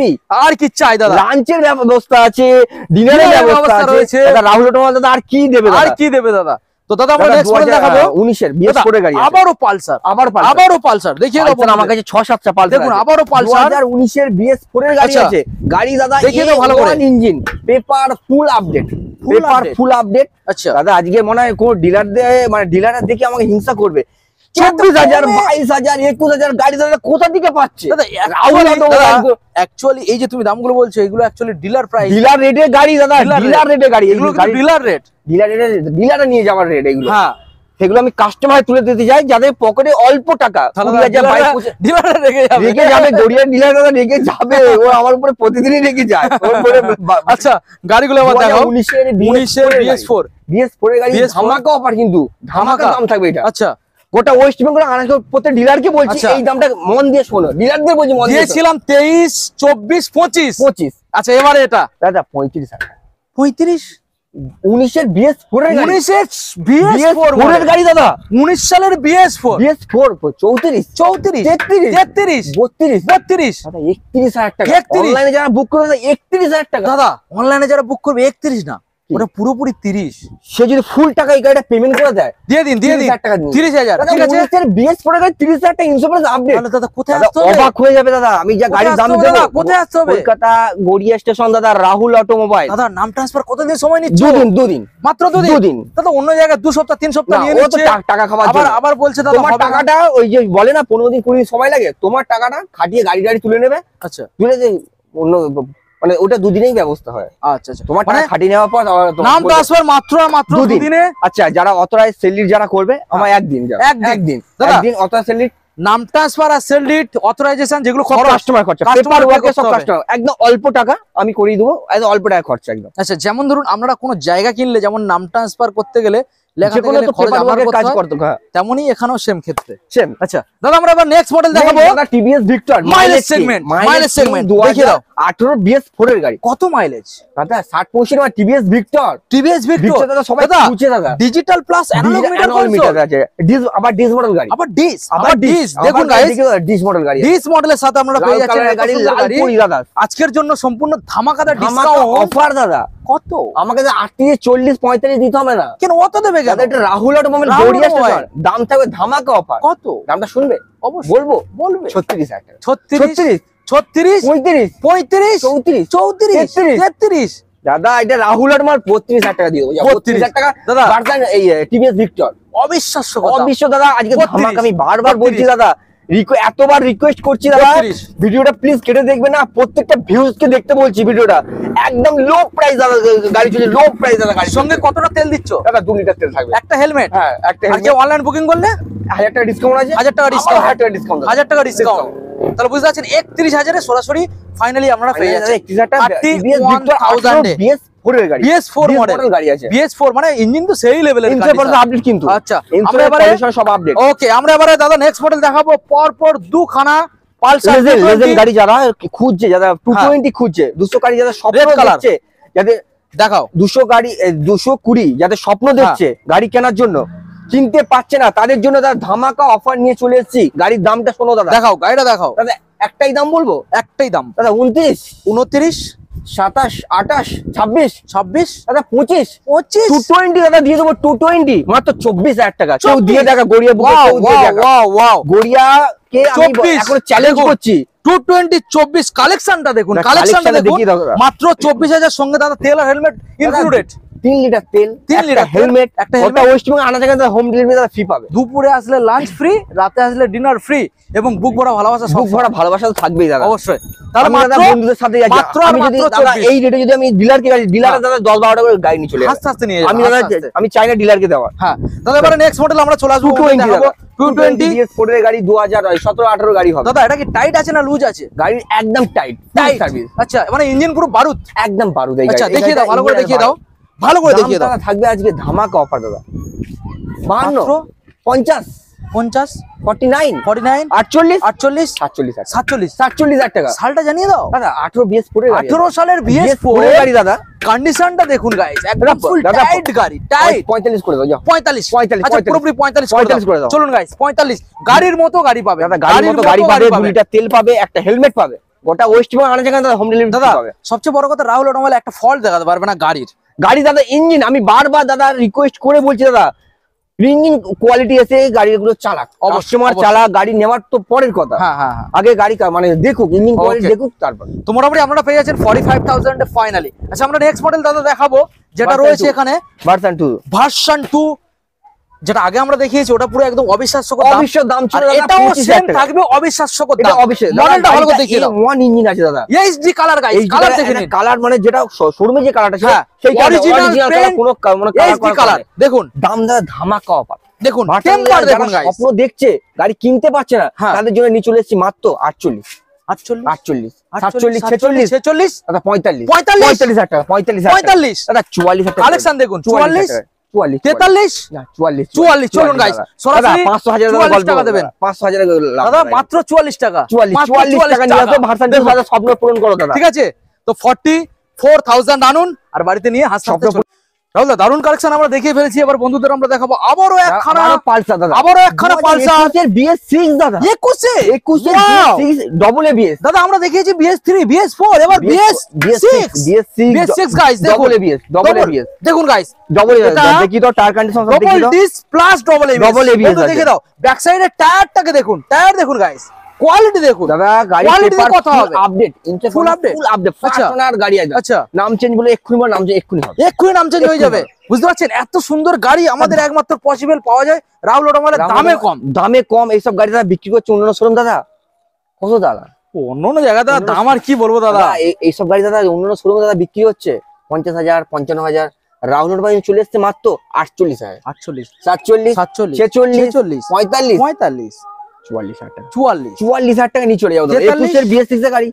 আর কি চাই দাদা? লাঞ্চের ব্যবস্থা আছে, ডিনারের ডিনারের ব্যবস্থা ব্যবস্থা আছে। রয়েছে। দাদা রাহুল অটোমোবাইল দাদা আর কি দেবে আর দাদা? কি দেবে দাদা? তো দাদা আমরা দাদা নেক্সট মডেল দেখাবো 19 এর বিএস করে গাড়ি আছে। আবারও পালসার, আবার পালসার। আবারও পালসার দেখিয়ে দাও পালসার আমার কাছে 6-7টা পালসার দেখুন, আছে। আবারও পালসার 2019 এর বিএস 4 এর গাড়ি আচ্ছা। আছে। গাড়ি দাদা দেখিয়ে দাও ভালো করে। Engine, paper full update, Full paper update। Full update. আচ্ছা দাদা আজকে মনে হয় কোন ডিলার মানে ডিলাররা দেখে আমাকে হিংসা করবে। 24,000, 22,000, 21,000 গাড়ি দাদা কোথা থেকে পাচ্ছে? দাদা রাহুল অটোমোবাইল অ্যাকচুয়ালি এই যে তুমি দামগুলো বলছো এগুলো অ্যাকচুয়ালি ডিলার প্রাইস, ডিলার রেটে গাড়ি দাদা, Dealer ডিলার রেটে গাড়ি, এগুলো এগুলো কিন্তু ডিলার রেট। ডিলার রেটে ডিলারে নিয়ে যাওয়ার রেট এগুলো। হ্যাঁ সেগুলো আমি কাস্টমার তুলে দিতে যাই যাদের পকেটে অল্প টাকা, 20,000, 22,000 ডিলারে রেখে যাবে, রেখে যাবে, গড়িয়ার ডিলার দাদা রেখে যাবে, ও আমার উপরে প্রতিদিনই রেখে যায়। ওর উপরে আচ্ছা গাড়িগুলো আবার দেখাও। 19 এর 19 এর BS4 BS4 এর গাড়ি BS4 ধামাকা অফার, কিন্তু ধামাকা দাম থাকবে এটা। আচ্ছা গোটা ওয়েস্ট বেঙ্গল আনাকে প্রত্যেক ডিলারকে বলছি আচ্ছা। এই দামটা মন দিয়ে শোনো, ডিলারদের বলছি মন দিয়ে শোনো। দিয়েছিলাম 23 24 25 25 আচ্ছা এবারে এটা দাদা 35,000 টাকা। 35 19 এর BS4 এর গাড়ি, 19 এর BS4 BS4 এর গাড়ি দাদা, 19 সালের BS4 BS4 34, 34 33, 33 32 32 দাদা 31,000 টাকা। 31 অনলাইনে যারা বুক করে দাদা 31,000 টাকা। দাদা অনলাইনে যারা বুক করবে 31 না ওটা পুরোপুরি 30। সে যদি ফুল টাকা এই গাড়িটা পেমেন্ট করে দেয়, দিয়ে দিন 30,000, ঠিক আছে। বিএস পরে গাড়ি 30,000 টাকা ইন্স্যুরেন্স আপডেট। তাহলে দাদা কোথায় দাদা আসতে হবে? অবাক হয়ে যাবে দাদা, আমি যা গাড়ির দাম দেবো। কোথায় আসতে হবে? কলকাতা গড়িয়া স্টেশন দাদা, রাহুল অটোমোবাইল। দাদা নাম ট্রান্সফার কতদিন সময় নিচ্ছে? দুদিন মাত্র 2 দিন। দাদা অন্য জায়গায় 2 সপ্তাহ 3 সপ্তাহ নিয়ে নিচ্ছে টাকা খাবার জন্য। আবার বলছে দাদা তোমার টাকাটা ওই যে বলে না 15 দিন 20 দিন সময় লাগে, তোমার টাকাটা খাটিয়ে গাড়ি তুলে নেবে। আচ্ছা, তুলে যে অন্য মানে ওটা দুদিনেই ব্যবস্থা হয়। আচ্ছা তোমার টাকা খাটিয়ে নেওয়ার পর নাম ট্রান্সফার মাত্র 2 দিনে। আচ্ছা, যারা অথরাইজ সেলিট যারা করবে, আমার একদিন অথরাইজ সেলিট, নাম ট্রান্সফার আর সেল ডিড অথরাইজেশন যেগুলো কাস্টমার খরচা, পেপার ওয়ার্কে সব কাস্টমার, একদম অল্প টাকা আমি করিয়ে দেবো, একদম অল্প টাকা খরচা একদম। আচ্ছা, যেমন ধরুন আমরা কোনো জায়গা কিনলে যেমন নাম ট্রান্সফার করতে গেলে তেমনই এখানেও সেম ক্ষেত্রে সেম। আচ্ছা দাদা, আমরা এবার নেক্সট মডেল দেখাবো, TVS Victor mileage segment. 2018 BS4 এর গাড়ি। কত মাইলেজ দাদা? 60-65 আমার টিভিএস ভিক্টর। দাদা সবাই খুঁজে দাদা, ডিজিটাল প্লাস অ্যানালগ মিটার আছে। আবার ডিস মডেল গাড়ি, আবার ডিস দেখুন গাইস, ডিস মডেল গাড়ি, ডিস মডেলের সাথে আমরা পেয়ে যাচ্ছি গাড়ি লাল পরি দাদা। আজকের জন্য সম্পূর্ণ ধামাকাদার ডিসকাউন্ট অফার দাদা। কত? আমাকে 38 40 45 দিতে হবে না। কেন অত দেবে কেন? এটা রাহুল অটোমোবাইল গড়িয়া স্টেশন, দাম থাকবে ধামাকা অফার। কত? দামটা শুনবে? অবশ্যই বলবে 36,000 টাকা। 36 36 35 35 34 34 33। দাদা এটা রাহুল অটোমোবাইল 32,000 টাকা দিয়ে দেবো। 32,000 টাকা দাদা। ভার্সন এই টিভিএস ভিক্টর। অবিশ্বাস্য দাদা, আজকে ধামাকা আমি বারবার বলছি দাদা, এতবার রিকোয়েস্ট করছি দাদা, ভিডিওটা প্লিজ কেটে দেখবে না, প্রত্যেকটা ভিউজ কে দেখতে বলছি ভিডিওটা। একদম লো প্রাইস দাদা, গাড়ি চলছে লো প্রাইস দাদা। গাড়ির সঙ্গে কতটা তেল দিচ্ছ? দাদা 2 লিটার তেল থাকবে, একটা হেলমেট, হ্যাঁ একটা হেলমেট। অনলাইন বুকিং করলে 1000 টাকা ডিসকাউন্ট আছে, 1000 টাকা ডিসকাউন্ট, 1000 টাকা ডিসকাউন্ট, 1000 টাকা ডিসকাউন্ট। তাহলে বুঝতে পারছেন 31,000 এ সরাসরি ফাইনালি আমরা পেয়ে যাচ্ছি 31,000 টাকা টিভিএস ভিক্টর 1000 BS4 এর গাড়ি। BS4 মডেল গাড়ি আছে। BS4 মানে ইঞ্জিন তো সেই লেভেলের গাড়ি, ইনসেপারেশন আপডেট কিন্তু। আচ্ছা, আমরা এবারে সব আপডেট। ওকে, আমরা এবারে দাদা নেক্সট মডেল দেখাবো। পর দুখানা পালসার লেজেন্ড গাড়ি যারা খুঁজছে, যারা 220 খুঁজছে, 200 গাড়ি যারা স্বপ্ন দেখছে, যাদের দেখাও 200 গাড়ি 220 যাদের স্বপ্ন দেখছে গাড়ি কেনার জন্য, কিনতে পারছে না, তাদের জন্য দাদা ধামাকা অফার নিয়ে চলে এসেছি। গাড়ির দামটা শোনো দাদা, দেখাও গাড়িটা দেখাও দাদা। একটাই দাম বলবো, একটাই দাম দাদা। 29 29 27 28 26 26 দাদা 25 25 220 দাদা দিয়ে দেবো। 220 মাত্র 24,000 টাকা। কেউ দিয়ে টাকা গড়িয়া বুকে, ওয়াও গড়িয়া কে আমি এখন চ্যালেঞ্জ করছি। 220 24 কালেকশনটা দেখুন, কালেকশনটা দেখুন। মাত্র 24,000 সঙ্গে দাদা তেল আর হেলমেট ইনক্লুডেড। 3 লিটার তেল, 3 লিটার হেলমেট, একটা ওয়েস্টবেঙ্গল আনা জায়গায় হোম ডেলিভারি দাদা ফ্রি পাবে। দুপুরে আসলে লাঞ্চ ফ্রি, রাতে আসলে ডিনার ফ্রি, এবং বুক ভরা ভালোবাসা, বুক ভরা ভালোবাসা তো থাকবেই দাদা, অবশ্যই। তাহলে দাদা বন্ধুদের সাথে যাচ্ছি। আমি যদি দাদা এই রেটে যদি আমি ডিলারকে ডিলারে দাদা 10-12 করে গাড়ি নিয়ে চলে যাই, আস্তে আস্তে নিয়ে আমি দাদা আমি চাই না ডিলারকে দেওয়া। হ্যাঁ দাদা, এবারে নেক্সট মডেল আমরা চলে আসবো। 220 BS4 এর গাড়ি 2017-18 গাড়ি হবে। দাদা এটা কি টাইট আছে না লুজ আছে? গাড়ি একদম টাইট সার্ভিস। আচ্ছা, মানে ইঞ্জিন পুরো বারুদ, একদম বারুদ। আচ্ছা দেখিয়ে দাও, ভালো করে দেখিয়ে দাও, ভালো করে দেখিয়ে দাও। থাকবে আজকে ধামাকা অফার দাদা। 52 50 50 49 49 48 48 47,000 টাকা। সালটা জানিয়ে দাও দাদা। 18 BS4 এর গাড়ি, 18 সালের BS4 এর গাড়ি দাদা। কন্ডিশনটা দেখুন গাইস, একদম ফুল টাইট গাড়ি, টাইট। 45 করে দাও, যাও 45। আচ্ছা পুরোপুরি 45 করে দাও। চলুন গাইস, 45 গাড়ির মতো গাড়ি পাবে দাদা। গাড়ির মতো গাড়ি পাবে, 2 লিটার তেল পাবে, একটা হেলমেট পাবে, গোটা ওয়েস্টবেঙ্গল আনা জায়গায় দাদা হোম ডেলিভারি দাদা পাবে। সবচেয়ে বড় কথা, রাহুল অটোমোবাইল একটা ফল্ট দেখাতে পারবে না গাড়ি দাদা। ইঞ্জিন আমি বারবার দাদা রিকোয়েস্ট করে বলছি দাদা, ইঞ্জিন কোয়ালিটি এসে গাড়িগুলো চালাক, কাস্টমার চালাক, গাড়ি নেওয়ার তো পরের কথা। আগে গাড়ি মানে দেখুক, ইঞ্জিন কোয়ালিটি দেখুক, তারপর তো মোটামুটি আপনারা পেয়ে যাচ্ছেন 45,000 এ ফাইনালি। আচ্ছা, আমরা নেক্সট মডেল দাদা দেখাবো, যেটা রয়েছে এখানে ভার্সন 2, যেটা আগে আমরা দেখিয়েছি, ওটা পুরো একদম অবিশ্বাস্য দাম ছিল। এটাও সেম থাকবে অবিশ্বাস্য দাম। মডেলটা ভালো করে দেখিয়ে দাও। ওয়ান ইঞ্জিন আছে দাদা, এইচডি কালার গাইস, কালার দেখে নিন। কালার মানে যেটা শোরুমে যে কালারটা ছিল সেই অরিজিনাল কোনো এইচডি কালার। দেখুন দাম দাদা ধামাকা অফার। দেখুন টেম্পার দেখুন গাইস, স্বপ্ন দেখছে গাড়ি কিনতে পারছে না, তাদের জন্য নিয়ে চলে এসেছি মাত্র 48 48 48 47 46 46 দাদা 45 45,000 টাকা 45 দাদা 44 টাকা কালেকশন দেখুন। 44 44 43 44 চলুন গাইস, সরাসরি 500,000 টাকা দেবেন। 500,000 দাদা মাত্র 44 টাকা, 44 টাকা নিয়ে আসো, ভার্সন 2 দাদা স্বপ্ন পূরণ করো দাদা। ঠিক আছে, তো 44,000 আনুন আর বাড়িতে নিয়ে হাসতে রাহুল দা দারুণ কালেকশন আমরা দেখিয়ে ফেলেছি, এবার বন্ধুদের আমরা দেখাবো আবারও একখানা পালসার দাদা, আবারও একখানা পালসার BS6 দাদা, 21 BS6 ডবল ABS দাদা। আমরা দেখিয়েছি BS3 BS4 এবার BS6 গাইস, ডবল ABS দেখুন গাইস, ডবল দেখি তো টায়ার কন্ডিশন সব দেখি ডবল তো, ডিস প্লাস ডবল ABS আছে। দেখে দাও। ব্যাক সাইডের টায়ারটাকে দেখুন, টায়ার দেখুন গাইস, কোয়ালিটি দেখুন দাদা, গাড়ি Quality পেপার কথা হবে। Update, Full update? Full update, আচ্ছা। ফার্স্ট গাড়ি আছে। আচ্ছা, নাম চেঞ্জ বলে এক্ষুনি বল, নাম চেঞ্জ এক্ষুনি হবে, এক্ষুনি নাম চেঞ্জ হয়ে যাবে, বুঝতে পারছেন? এত সুন্দর গাড়ি আমাদের একমাত্র পসিবল পাওয়া যায় রাহুল অটোমোবাইলের দামে কম। এইসব গাড়ি দাদা বিক্রি করছে অন্যান্য শোরুম দাদা কত দাদা, অন্য জায়গায় দাম আর কি বলবো দাদা। এইসব গাড়ি দাদা অন্যান্য শোরুম দাদা বিক্রি হচ্ছে 50,000 55,000, রাহুল অটোমোবাইল চলে এসছে মাত্র 48,000, 48 47 47 46 46 45 45 44,000 টাকা, 44 44,000 টাকা নিয়ে চলে যাও দাদা। 43 21 এর BS6 এর গাড়ি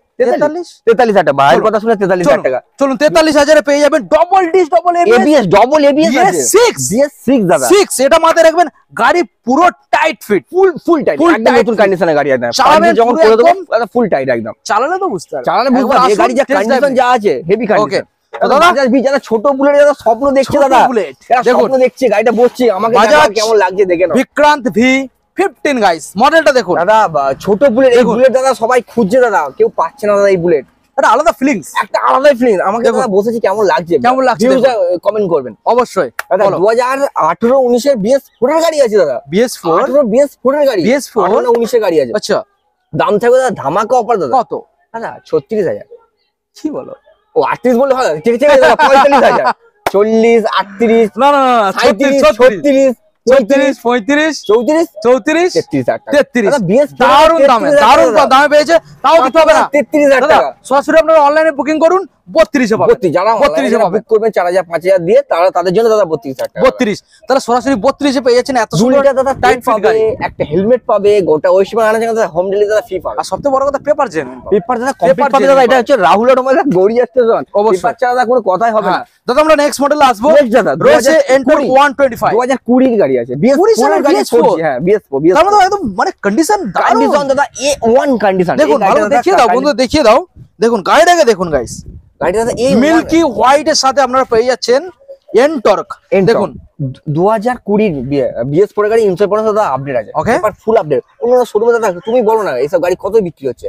43,000 টাকা, ভাইয়ের কথা শুনে 43,000 টাকা। চলুন 43,000 এ পেয়ে যাবেন double disc double ABS double ABS আছে, BS6 দাদা, 6 এটা মাথায় রাখবেন, গাড়ি পুরো টাইট ফিট, ফুল টাইট, Full একদম tight নতুন fit। কন্ডিশনের গাড়ি একদম, চালাবেন যখন পুরো করে দেবো একদম ফুল টাইট একদম, চালালে তো বুঝতে পারবেন, চালালে বুঝতে একবার পারবে এই আসুন, গাড়ি যা test কন্ডিশন drive যা আছে হেভি ওকে কন্ডিশন। দাদা, বাজাজ বি যারা ছোট বুলেট যারা স্বপ্ন দেখছে ছোট দাদা, বুলেট যারা দেখুন, স্বপ্ন দেখছে গাড়িটা বসছে, আমাকে বাজাজ দেখাও কেমন লাগছে দেখে নাও বিক্রান্ত V15 গাইস, মডেলটা দেখুন, দাদা। ছোট বুলেট, এই দেখুন। বুলেট দাদা সবাই খুঁজছে দাদা, কেউ পাচ্ছে না দাদা এই বুলেট, এটা আলাদা ফিলিংস, একটা আলাদাই ফিলিং। আমাকে দেখুন। দাদা বসেছি কেমন লাগছে, কেমন লাগছে কমেন্ট করবেন অবশ্যই। দাদা। বলো। 2018 19 এর BS4 এর গাড়ি আছে দাদা, BS4 18 BS4 এর গাড়ি, BS4 18 19 এর গাড়ি আছে, আচ্ছা, দাম থাকবে দাদা ধামাকা অফার দাদা, কত দাদা 36,000। কি বলো? ও 38 বলে হয়, ঠিক আছে দাদা, 45,000 40 38 না না না 37 36 34 35 34 34 33,000 টাকা 33 দাদা, BS দারুণ দামে, দারুণ দামে পেয়েছে, তাও দিতে হবে না 33,000 দাদা। টাকা। সরাসরি আপনারা অনলাইনে বুকিং করুন, 32 এ পাবেন, 32 যারা 32 এ পাবেন, বুক করবেন 4,000 5,000 দিয়ে, তারা তাদের জন্য দাদা 32,000 টাকা। 32 তাহলে সরাসরি 32 এ পেয়ে যাচ্ছেন এত সুন্দর দুইটা দাদা টাইট টাইট ফিট পাবে, গাড়ি। একটা হেলমেট পাবে, গোটা ওই সময় আনা জায়গা হোম ডেলিভারি দাদা ফ্রি পাবে। আর সবথেকে বড় কথা পেপার জেনুইন পেপার দাদা কমপ্লিট Paper পাবে দাদা, genuine এটা হচ্ছে রাহুল অটোমোবাইল গড়িয়া স্টেশন, অবশ্যই। পেপার ছাড়া দাদা কোনো কথাই হবে না। দাদা আমরা নেক্সট মডেলে আসবো, Next দাদা, রয়েছে 2020 এন্টর 125 2020 এর গাড়ি আছে, BS4 সালের এর গাড়ি BS4 4G, হ্যাঁ BS4 তার মধ্যে একদম মানে কন্ডিশন কন্ডিশন দাদা A1 কন্ডিশন। দেখুন, ভালো দেখিয়ে দাও বন্ধু, দেখিয়ে দাও, দেখুন গাড়িটাকে দেখুন গাইস, গাড়িটা দাদা A1 মিল্কি হোয়াইট এর সাথে আপনারা পেয়ে যাচ্ছেন এনটর্ক, দেখুন 2020 BS4 এর গাড়ি ইন্স্যুরেন্স দাদা আপডেট আছে, Okay. Paper full update. অন্য শোরুমে দাদা তুমি বলো না এইসব গাড়ি কত বিক্রি হচ্ছে,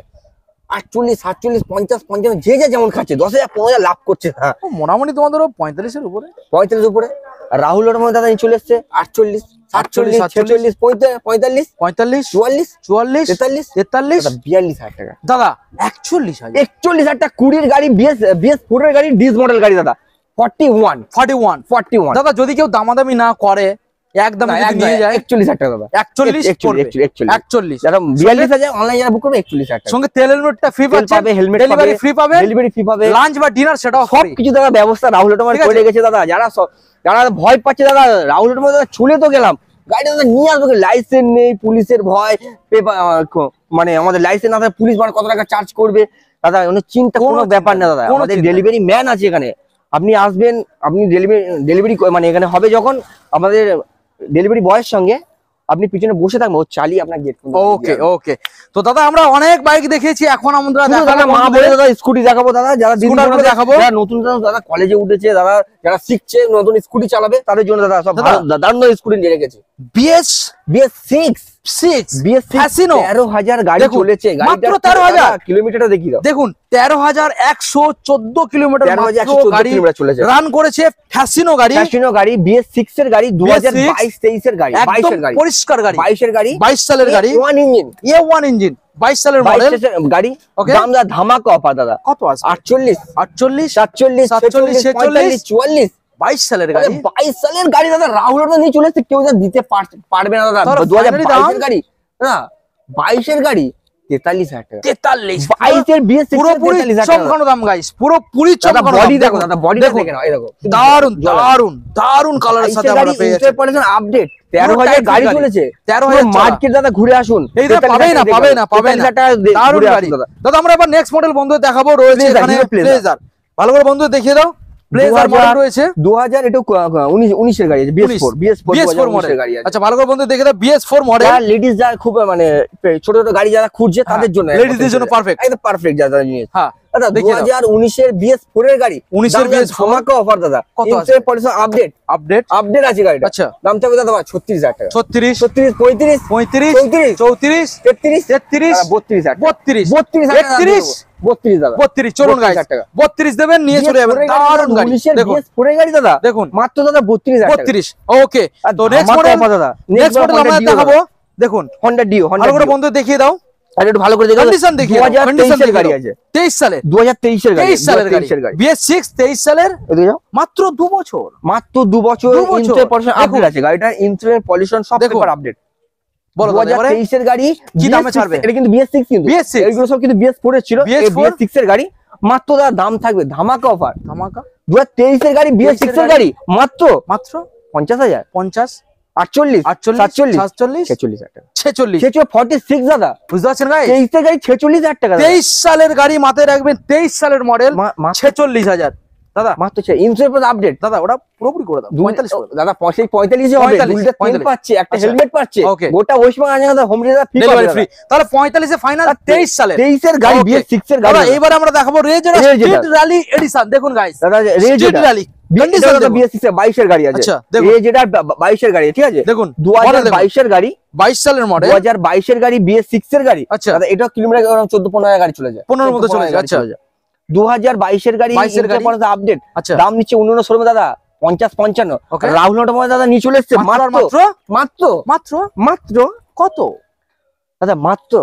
48 47 50 55, যে যে যেমন খাচ্ছে 10,000 15,000 লাভ করছে। হ্যাঁ ও মোটামুটি তোমাদেরও 45 এর উপরে 45 উপরে। আর রাহুল অটোমোবাইল দাদা চলে এসছে 48 47 46 45 45 44 44 43 43 দাদা 42,000 টাকা। দাদা 41,000 41,000 টাকা 20 এর গাড়ি, BS4 এর গাড়ি, ডিস মডেল গাড়ি দাদা 41 41 দাদা। যদি কেউ দামাদামি না করে একদম যদি নিয়ে যায় 41,000 টাকা দাদা, 41 পড়বে, 41 41 যারা 42,000 অনলাইন যারা বুক করবে 41,000 টাকা সঙ্গে তেল হেলমেটটা ফ্রি তেল পাবে, হেলমেট পাবে, ডেলিভারি ফ্রি পাবে, ডেলিভারি ফ্রি পাবে, লাঞ্চ বা ডিনার সেটাও সব ফ্রি। কিছু দাদা ব্যবস্থা রাহুল অটোমোবাইল ঠিক আছে। করে রেখেছে দাদা। যারা ভয় পাচ্ছে দাদা, রাহুল অটোমোবাইল দাদা চলে তো গেলাম, গাড়িটা দাদা নিয়ে আসবো, লাইসেন্স নেই, পুলিশের ভয়, পেপার মানে আমাদের লাইসেন্স না থাকলে পুলিশ কত টাকা চার্জ করবে দাদা, চিন্তা কোনো ব্যাপার না দাদা। কোনো আমাদের চিন্তা ডেলিভারি ম্যান আছে এখানে, আপনি আসবেন, আপনি ডেলিভারি মানে এখানে হবে যখন আমাদের ডেলিভারি বয়ের সঙ্গে আপনি পিছনে বসে থাকবেন, ও চালিয়ে আপনার গেট। ওকে ওকে, তো দাদা আমরা অনেক বাইক দেখিয়েছি, এখন আমরা দাদা মা বলে দাদা স্কুটি দেখাবো দাদা, যারা দিদি Scooter গুলো বোনেরা দেখাবো। যারা নতুন দাদা কলেজে উঠেছে, দাদা যারা শিখছে নতুন স্কুটি চালাবে, তাদের জন্য দাদা সব দাদা। ভালো দারুণ স্কুটি নিয়ে রেখেছি। BS6 Fasino 13,000 গাড়ি দেখুন, চলেছে, মাত্র 13,000 কিলোমিটারটা দেখি দাও, দেখুন 13,114 কিলোমিটার 13,114 গাড়ি কিলোমিটার চলেছে। রান করেছে, ফ্যাসিনো গাড়ি, ফ্যাশনো গাড়ি, BS6 এর গাড়ি, 2022-23 এর গাড়ি, 22 একদম এর গাড়ি, পরিষ্কার গাড়ি, 22 এর গাড়ি, 22 সালের গাড়ি, ওয়ান ইঞ্জিন, A1 ইঞ্জিন, 22 সালের মডেল, গাড়ি। Okay. দাম দাদা ধামাকা অফার দাদা, কত আছে? 48 48 47 47, 45 44 22 সালের গাড়ি, 22 সালের গাড়ি দাদা, রাহুল তো নিয়ে চলে এসছে, কেউ যা দিতে পারবে না দাদা। ধরো 2022 finally এর গাড়ি না, 22 এর গাড়ি 43,000 টাকা, 43 22 এর BS6 পুরোপুরি 43,000 টাকা চমকানো দাম গাইস, পুরোপুরি দাদা। চমকানো বডি দাম। দেখো দাদা, বডি দেখুন, দেখে নাও, এই দেখো দারুন দারুন দারুন কালারের সাথে আমরা পেয়ে যাচ্ছি। আপডেট 13,000 গাড়ি গাড়ি। চলেছে, 13,000 মার্কেট দাদা ঘুরে আসুন, এই দাদা পাবে না পাবে না পাবে না, 43,000 টাকা দারুন ঘুরে গাড়ি আসুন দাদা। দাদা। আমরা এবার নেক্সট মডেল বন্ধু দেখাবো, রয়েছে Blazer, এখানে Hero Blazer। ব্লেজার, ভালো করে বন্ধু দেখিয়ে দাও, ব্লেজার মডেল রয়েছে 2000 এটা 19 এর গাড়ি আছে, BS4 BS4 মডেল গাড়ি আছে। আচ্ছা, ভালো করে বন্ধু দেখে দাও, BS4 মডেল, যারা লেডিস যারা খুব মানে ছোট ছোট গাড়ি যারা খুঁজছে তাদের জন্য, লেডিসদের জন্য পারফেক্ট, একদম পারফেক্ট যারা জিনিস। হ্যাঁ দাদা দেখিয়ে দাও। 2019 এর BS4 এর গাড়ি, 19 এর BS4 ধামাকা অফার দাদা, কত আছে? ইন্স্যুরেন্স পলিসি আপডেট আপডেট আছে গাড়িটা। আচ্ছা, দাম থাকবে দাদা 36,000 টাকা। 36 36, 35, 35 34, 34 33, 33 32,000 32 32 31 দাদা। 32 চলুন গাইস, 32,000 টাকা। 32 দেবেন, নিয়ে চলে যাবেন। দারুণ গাড়ি 19 এর দেখুন, BS4 এর গাড়ি দাদা, দেখুন মাত্র দাদা 32,000 টাকা। 32। ওকে, আর তো নেক্সট ধামাকা মডেল, offer দাদা। নেক্সট মডেল আমরা দেখাবো। দেখুন Honda Dio, ভালো করে বন্ধু দেখিয়ে দাও, আর একটু ভালো করে দেখো, কন্ডিশন দেখিয়ে দাও, 2023 কন্ডিশন এর গাড়ি আছে, 23 সালের 2023 এর গাড়ি, 23 সালের গাড়ি, 2023 এর গাড়ি। BS6 23 সালের, এদিকে যাও। মাত্র 2 বছর। মাত্র 2 বছর 2 বছর। ইন্স্যুরেন্স পলিউশন দেখুন। আপডেট আছে গাড়িটার, ইন্স্যুরেন্স পলিউশন সব দেখুন। Paper update. বলো দাদা এবারে 2023 এর গাড়ি, কি দামে BS6 ছাড়বে? এটা কিন্তু BS6 কিন্তু, BS6 এইগুলো সব কিন্তু BS4 এর ছিল, এই BS4 BS6 এর গাড়ি মাত্র দাদা দাম থাকবে ধামাকা অফার। ধামাকা 2023 এর গাড়ি, BS6 এর গাড়ি মাত্র মাত্র 50,000, 50 48, 48 47, 47 46,000 টাকা। 46। 46 দাদা, বুঝতে পারছেন গাইস, 23 এর গাড়ি 46,000 টাকা দাদা। 23 সালের গাড়ি মাথায় রাখবেন, 23 সালের মডেল, মাত্র 46,000 দাদা। মাত্র ইন্স্যুরেন্স আপডেট দাদা ওটা পুরোপুরি করে দাও, 45 করে দাও। দাদা 45 এ হবে, 45, 2 লিটার তেল 45 পাচ্ছে, একটা আচ্ছা। হেলমেট পাচ্ছে, Okay. গোটা ওয়েস্টবেঙ্গল আনে দাদা, home delivery free delivery free, তাহলে 45 এ ফাইনাল 23 সালের 23 এর গাড়ি, Okay. BS6 এর দাদা গাড়ি এইবার আমরা দেখাবো রেজের Raider। Street rally edition. দেখুন গাইস, দাদা স্ট্রিট র্যালি কন্ডিশন দাদা দেখুন। BS6 এর 22 এর গাড়ি আছে, আচ্ছা, দেখুন। এই যেটা 22 এর গাড়ি, ঠিক আছে, দেখুন 2022 এর গাড়ি, 22 সালের মডেল, 2022 এর গাড়ি, BS6 এর গাড়ি। আচ্ছা। দাদা এটা কিলোমিটার 14-15 হাজার গাড়ি চলে যায়, 15 মতো চলে যায়। আচ্ছা 2022 এর গাড়ি, 22 এর গাড়ি। আপডেট, আচ্ছা দাম নিচ্ছে 19 শোরুমে দাদা 50-55, Okay. রাহুল অটোমোবাইল দাদা নিয়ে চলে এসেছে মাত্র মাত্র মাত্র মাত্র মাত্র কত? দাদা মাত্র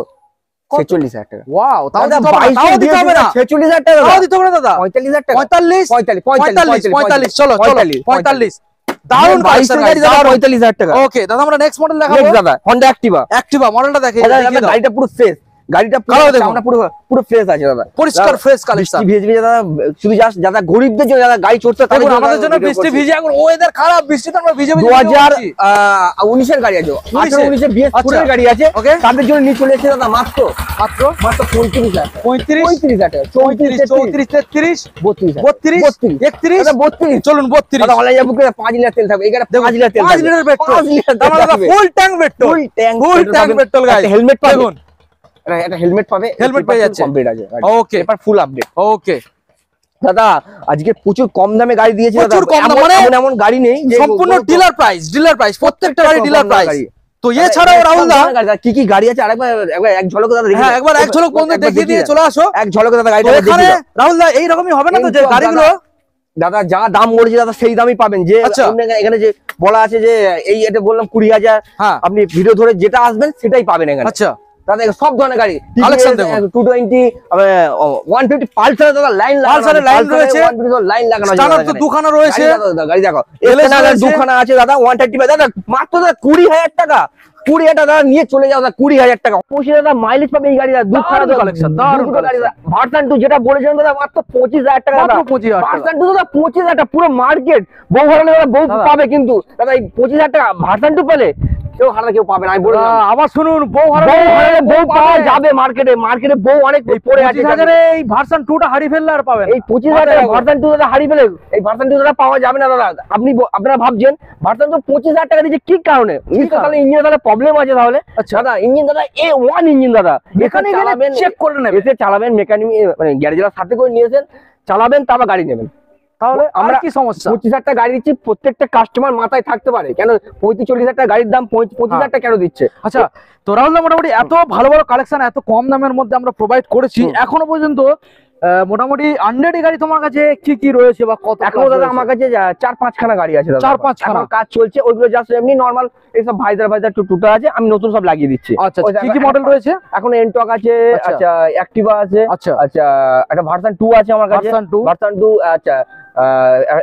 কত? 46,000 টাকা। ওয়াও, তাও দাদা দিতে হবে না, 22 তাও এর দিতে হবে না, 46,000 টাকা, তাও দিতে হবে না দাদা। 45,000 টাকা, 45 45 চলো চলো 45 দারুণ 22 এর গাড়ি দাদা 45,000 টাকা। ওকে দাদা, আমরা নেক্সট মডেল দেখাবো। Next দাদা Honda Activa, অ্যাক্টিভা মডেলটা দেখে দাদা দেখিয়ে দাও। গাড়িটা পুরো ফ্রেশ, গাড়িটা কালার দেখুন। চামড়া পুরো পুরো ফ্রেশ আছে দাদা, পরিষ্কার ফ্রেশ কালেকশন। বৃষ্টি ভিজে ভিজে দাদা, শুধু জাস্ট যারা গরিবদের জন্য, যারা গাড়ি চড়ছে তাদের দেখুন জন্য আমাদের জন্য video বৃষ্টি করছি। ভিজে, এখন ওয়েদার খারাপ, বৃষ্টিতে আমরা ভিজে ভিজে 2019 এর গাড়ি আছে, 18-19 এর BS4 আচ্ছা। এর গাড়ি আছে, Okay. তাদের জন্য নিয়ে চলে এসেছে দাদা মাত্র মাত্র মাত্র 35,000 টাকা, 35 35,000 টাকা, 34 34 33 32,000 32 31 দাদা 32 চলুন 32 দাদা অনলাইন যাবো 5 লিটার তেল থাকবে, এখানে 5 লিটার তেল 5 লিটার পেট্রোল, 5 লিটার তেল দাদা থাকবে, full tank petrol, full tank full tank petrol guys. Helmet পাবে, দেখুন একটা হেলমেট পাবে, Helmet পেয়ে যাচ্ছে। কমপ্লিট আছে, ওকে এবার ফুল আপডেট। ওকে দাদা আজকে প্রচুর কম দামে গাড়ি দিয়েছে দাদা, প্রচুর কম দাম, এমন- মানে এমন এমন গাড়ি নেই যে সম্পূর্ণ ডিলার প্রাইস, প্রত্যেকটা গাড়ি ডিলার প্রাইস। তো এছাড়াও রাহুল দা কি কি গাড়ি আছে আরেকবার একবার এক ঝলকে দাদা দেখে হ্যাঁ দাও। একবার এক ঝলক বন্ধু একবার দেখিয়ে দিয়ে দাও। চলে আসো। এক ঝলকে দাদা তো গাড়িটা এখানে দেখিয়ে দাও। রাহুল দা এইরকমই হবে না তো, যে কিন্তু গাড়িগুলো দাদা যা দাম বলেছে দাদা সেই দামই পাবেন, যে আচ্ছা। এখানে যে বলা আছে যে এই এটা বললাম 20,000, হ্যাঁ আপনি ভিডিও ধরে যেটা আসবেন সেটাই পাবেন এখানে। আচ্ছা দাদা এখানে সব ধরনের গাড়ি, Collection দেখুন। 220, 150 পালসার দাদা লাইন পালসারের লাইন রয়েছে, লাইন লাগানো আছে স্টানার দাদা তো এখানে। দুখানা রয়েছে, গাড়ি দেখো দাদা, গাড়ি দেখো LS এখানে রয়েছে। দুখানা আছে দাদা 135 দাদা মাত্র দাদা 20,000 টাকা, 20,000 টাকা দাদা নিয়ে চলে যাও দাদা, 20,000 টাকা অবশ্যই দাদা মাইলেজ পাবে এই গাড়ি দাদা, দুখানা দারুণ collection, দারুণ গাড়ি দাদা, ভার্সন 2 যেটা বলেছিলেন দাদা মাত্র 25,000 টাকা মাত্র দাদা, 25,000 টাকা। ভার্সন 2 দাদা 25,000 টাকা, পুরো মার্কেট বউ ভাড়া দাদা বউ দাদা। পাবে, কিন্তু দাদা এই 25,000 টাকা ভার্সন 2 পেলে কেউ হারা কেউ পাবে না, আমি বলে দিলাম। আবার শুনুন বউ বউ হারালে বউ পাওয়া যাবে মার্কেটে, মার্কেটে বউ অনেক পড়ে আছে, 25,000 এই ভার্সন 2টা হারিয়ে ফেললে আর পাবেন এই 25,000 টাকা ভার্সন 2 দাদা হারিয়ে ফেলে, এই ভার্সন 2 দাদা পাওয়া যাবে না দাদা। আপনারা ভাবছেন ভার্সন 2 25,000 টাকা দিচ্ছে কি কারণে, নিশ্চয়ই তাহলে ইঞ্জিনে তাহলে প্রবলেম আছে তাহলে। আচ্ছা। দাদা ইঞ্জিন দাদা A1 ইঞ্জিন দাদা, এখানে চালাবেন, চেক করে নেবেন, এসে চালাবেন, মেকানিক মানে গ্যারেজের সাথে করে নিয়েছেন, চালাবেন তারপর গাড়ি নেবেন। তাহলে আমরা আমরা কি সমস্যা? 25,000 টাকা গাড়ি দিচ্ছি, প্রত্যেকটা কাস্টমার মাথায় থাকতে পারে কেন 35-40,000 টাকা গাড়ির দাম 25,000 টাকা কেন দিচ্ছে। আচ্ছা তো রাহুল দা মোটামুটি এত ভালো ভালো কালেকশন এত কম দামের মধ্যে আমরা প্রোভাইড করেছি, এখনো পর্যন্ত মোটামুটি 100 গাড়ি তোমার কাছে কি কি রয়েছে বা কত এখনো দাদা আমার কাছে 4-5 খানা গাড়ি আছে দাদা, 4-5 খানা। এখনো কাজ চলছে, ওইগুলো জাস্ট এমনি নরমাল এইসব ভাইজার টুটা আছে, আমি নতুন সব লাগিয়ে দিচ্ছি। আচ্ছা ওই কি কি মডেল রয়েছে? এখন এনটক আছে, আচ্ছা। আচ্ছা অ্যাক্টিভা আছে, আচ্ছা আচ্ছা একটা ভার্সন 2 আছে আমার কাছে, ভার্সন 2 ভার্সন 2 আচ্ছা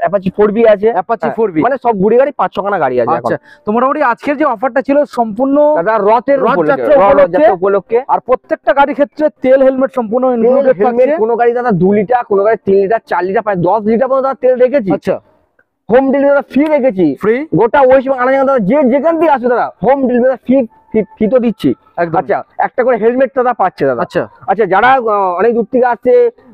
অ্যাপাচি 4B আছে, অ্যাপাচি 4B, মানে সব গুড়ি গাড়ি 5-6 খানা গাড়ি আছে এখন। আচ্ছা তো মোটামুটি আজকের যে অফারটা ছিল সম্পূর্ণ দাদা রথের রথযাত্রা উপলক্ষে, আর প্রত্যেকটা গাড়ির ক্ষেত্রে তেল হেলমেট সম্পূর্ণ ইনক্লুডেড হেলমেট, থাকছে। কোনো গাড়ি দাদা 2 লিটার, কোনো গাড়ি 3 লিটার, 4 লিটার, প্রায় 10 লিটার পর্যন্ত দাদা তেল রেখেছি, আচ্ছা হোম ডেলিভারি ফ্রি রেখেছি, ফ্রি গোটা ওয়েস্ট বেঙ্গল আনা দাদা, যে যেখান থেকে আসবে দাদা হোম ডেলিভারি ফ্রি ফি তো দিচ্ছি। একদম। আচ্ছা, একটা করে হেলমেট দাদা পাচ্ছে দাদা। আচ্ছা আচ্ছা, যারা অনেক দূর থেকে আসছে,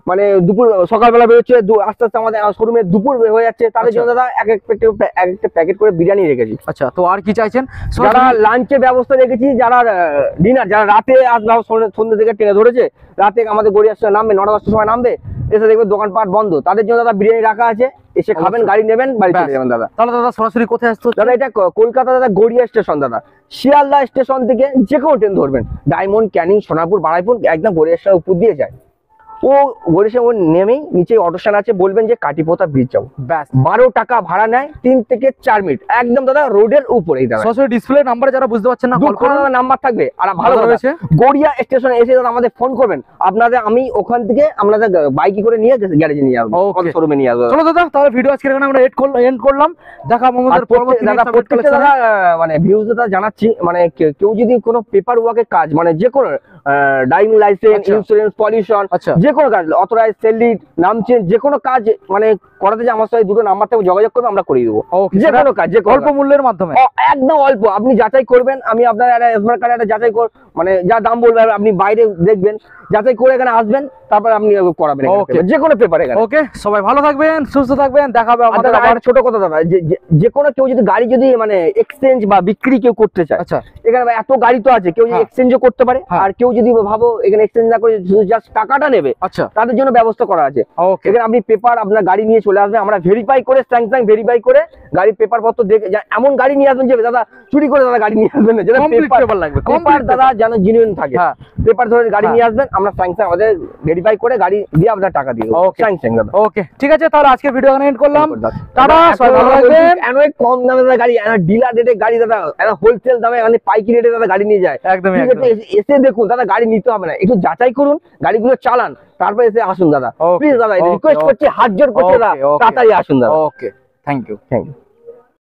মানে দুপুর সকালবেলা বেরোচ্ছে, আস্তে আস্তে আমাদের শোরুমে দুপুর হয়ে যাচ্ছে, তাদের জন্য দাদা এক একটা প্যাকেট করে বিরিয়ানি রেখেছি। আচ্ছা, তো আর কি চাইছেন? যারা লাঞ্চের ব্যবস্থা রেখেছি, যারা ডিনার, যারা রাতে আসবে, সন্ধ্যে থেকে ট্রেনে ধরেছে, রাতে আমাদের গড়িয়ার সময় নামবে, 9টা-10টার সময় নামবে, এসে দেখবে দোকানপাট বন্ধ, তাদের জন্য দাদা বিরিয়ানি রাখা আছে, এসে খাবেন, গাড়ি নেবেন, বাড়ি চলে যাবেন দাদা। তাহলে দাদা সরাসরি কোথায় আসতে হচ্ছে? দাদা এটা কলকাতা দাদা গড়িয়া স্টেশন দাদা, শিয়ালদা স্টেশন থেকে যে কোনো ট্রেন ধরবেন, ডায়মন্ড, ক্যানিং, সোনারপুর, বারাইপুর, একদম গড়িয়া স্টেশনের উপর দিয়ে যায়। ও গড়িয়া ও নেমেই নিচে অটো স্ট্যান্ড আছে, বলবেন যে কাটিপোতা ব্রিজ যাবো, ব্যাস। 12 টাকা ভাড়া নেয়, 3 থেকে 4 মিনিট, একদম দাদা রোডের উপরেই দাদা। সরাসরি ডিসপ্লে নাম্বারে যারা বুঝতে পারছেন না, কল করুন, নাম্বার থাকবে। আর ভালো রয়েছে, গড়িয়া স্টেশনে এসে দাদা আমাদের ফোন করবেন, আপনাদের আমি ওখান থেকে আপনাদের বাইকে করে নিয়ে গ্যারেজে নিয়ে আসবো, শোরুমে নিয়ে আসবো। চলো দাদা, তাহলে ভিডিও আজকে এখানে আমরা এন্ড করলাম। দেখা আমাদের পরবর্তী দাদা মানে ভিউজ দাদা জানাচ্ছি, মানে কেউ যদি কোনো পেপার ওয়ার্কের কাজ, মানে যে কোনো ড্রাইভিং লাইসেন্স, ইন্স্যুরেন্স, পলিউশন, যে কোনো কাজ, অথরাইজ সেললিট, নাম চেঞ্জ, যে কোনো কাজ মানে করাতে যে আমার সাথে দুটো নাম্বার থেকে যোগাযোগ করবে, আমরা করে দেবো। যে কোনো কাজ, যে অল্প মূল্যের মাধ্যমে, একদম অল্প, আপনি যাচাই করবেন, আমি আপনার একটা স্মার্ট কার্ড একটা যাচাই মানে যা দাম বলবে আপনি বাইরে দেখবেন, যাচাই করে এখানে আসবেন, তারপর আপনি করাবেন যে কোনো পেপারে। ওকে, সবাই ভালো থাকবেন, সুস্থ থাকবেন, দেখা হবে আমাদের আবার। ছোট কথা দাদা, যে কোনো কেউ যদি গাড়ি যদি মানে এক্সচেঞ্জ বা বিক্রি কেউ করতে চায়, আচ্ছা, এখানে এত গাড়ি তো আছে, কেউ যদি এক্সচেঞ্জও করতে পারে, আর কেউ যদি ভাবো এখানে এক্সচেঞ্জ না করে জাস্ট টাকাটা নেবে, আচ্ছা, তাদের জন্য ব্যবস্থা করা আছে। এখানে আপনি পেপার আপনার গাড়ি নিয়ে চলে আসবে, আমরা ভেরিফাই করে, স্যাংশন ভেরিফাই করে গাড়ি পেপার পত্র দেখে, এমন গাড়ি নিয়ে আসবেন যে দাদা চুরি করে দাদা গাড়ি নিয়ে আসবেন না, যেটা পেপার লাগবে, পেপার দাদা যেন জেনুইন থাকে, পেপার ধরে গাড়ি নিয়ে আসবেন, আমরা স্যাংশন আমাদের ভেরিফাই করে গাড়ি দিয়ে আপনার টাকা দিয়ে দেবো। ওকে, ঠিক আছে, তাহলে আজকে ভিডিও এখানে এন্ড করলাম। টাটা, সবাই ভালো থাকবেন। অনেক কম দামে দাদা গাড়ি, ডিলার রেটে গাড়ি দাদা, হোলসেল দামে মানে পাইকারি রেটে দাদা গাড়ি নিয়ে যায়। একদমই, এসে দেখুন দাদা, গাড়ি নিতে হবে না, একটু যাচাই করুন, গাড়িগুলো চালান, তারপরে এসে আসুন দাদা, প্লিজ দাদা, রিকোয়েস্ট করছি, হাত জোর করছি দাদা, তাড়াতাড়ি আসুন দাদা। ওকে, থ্যাংক ইউ।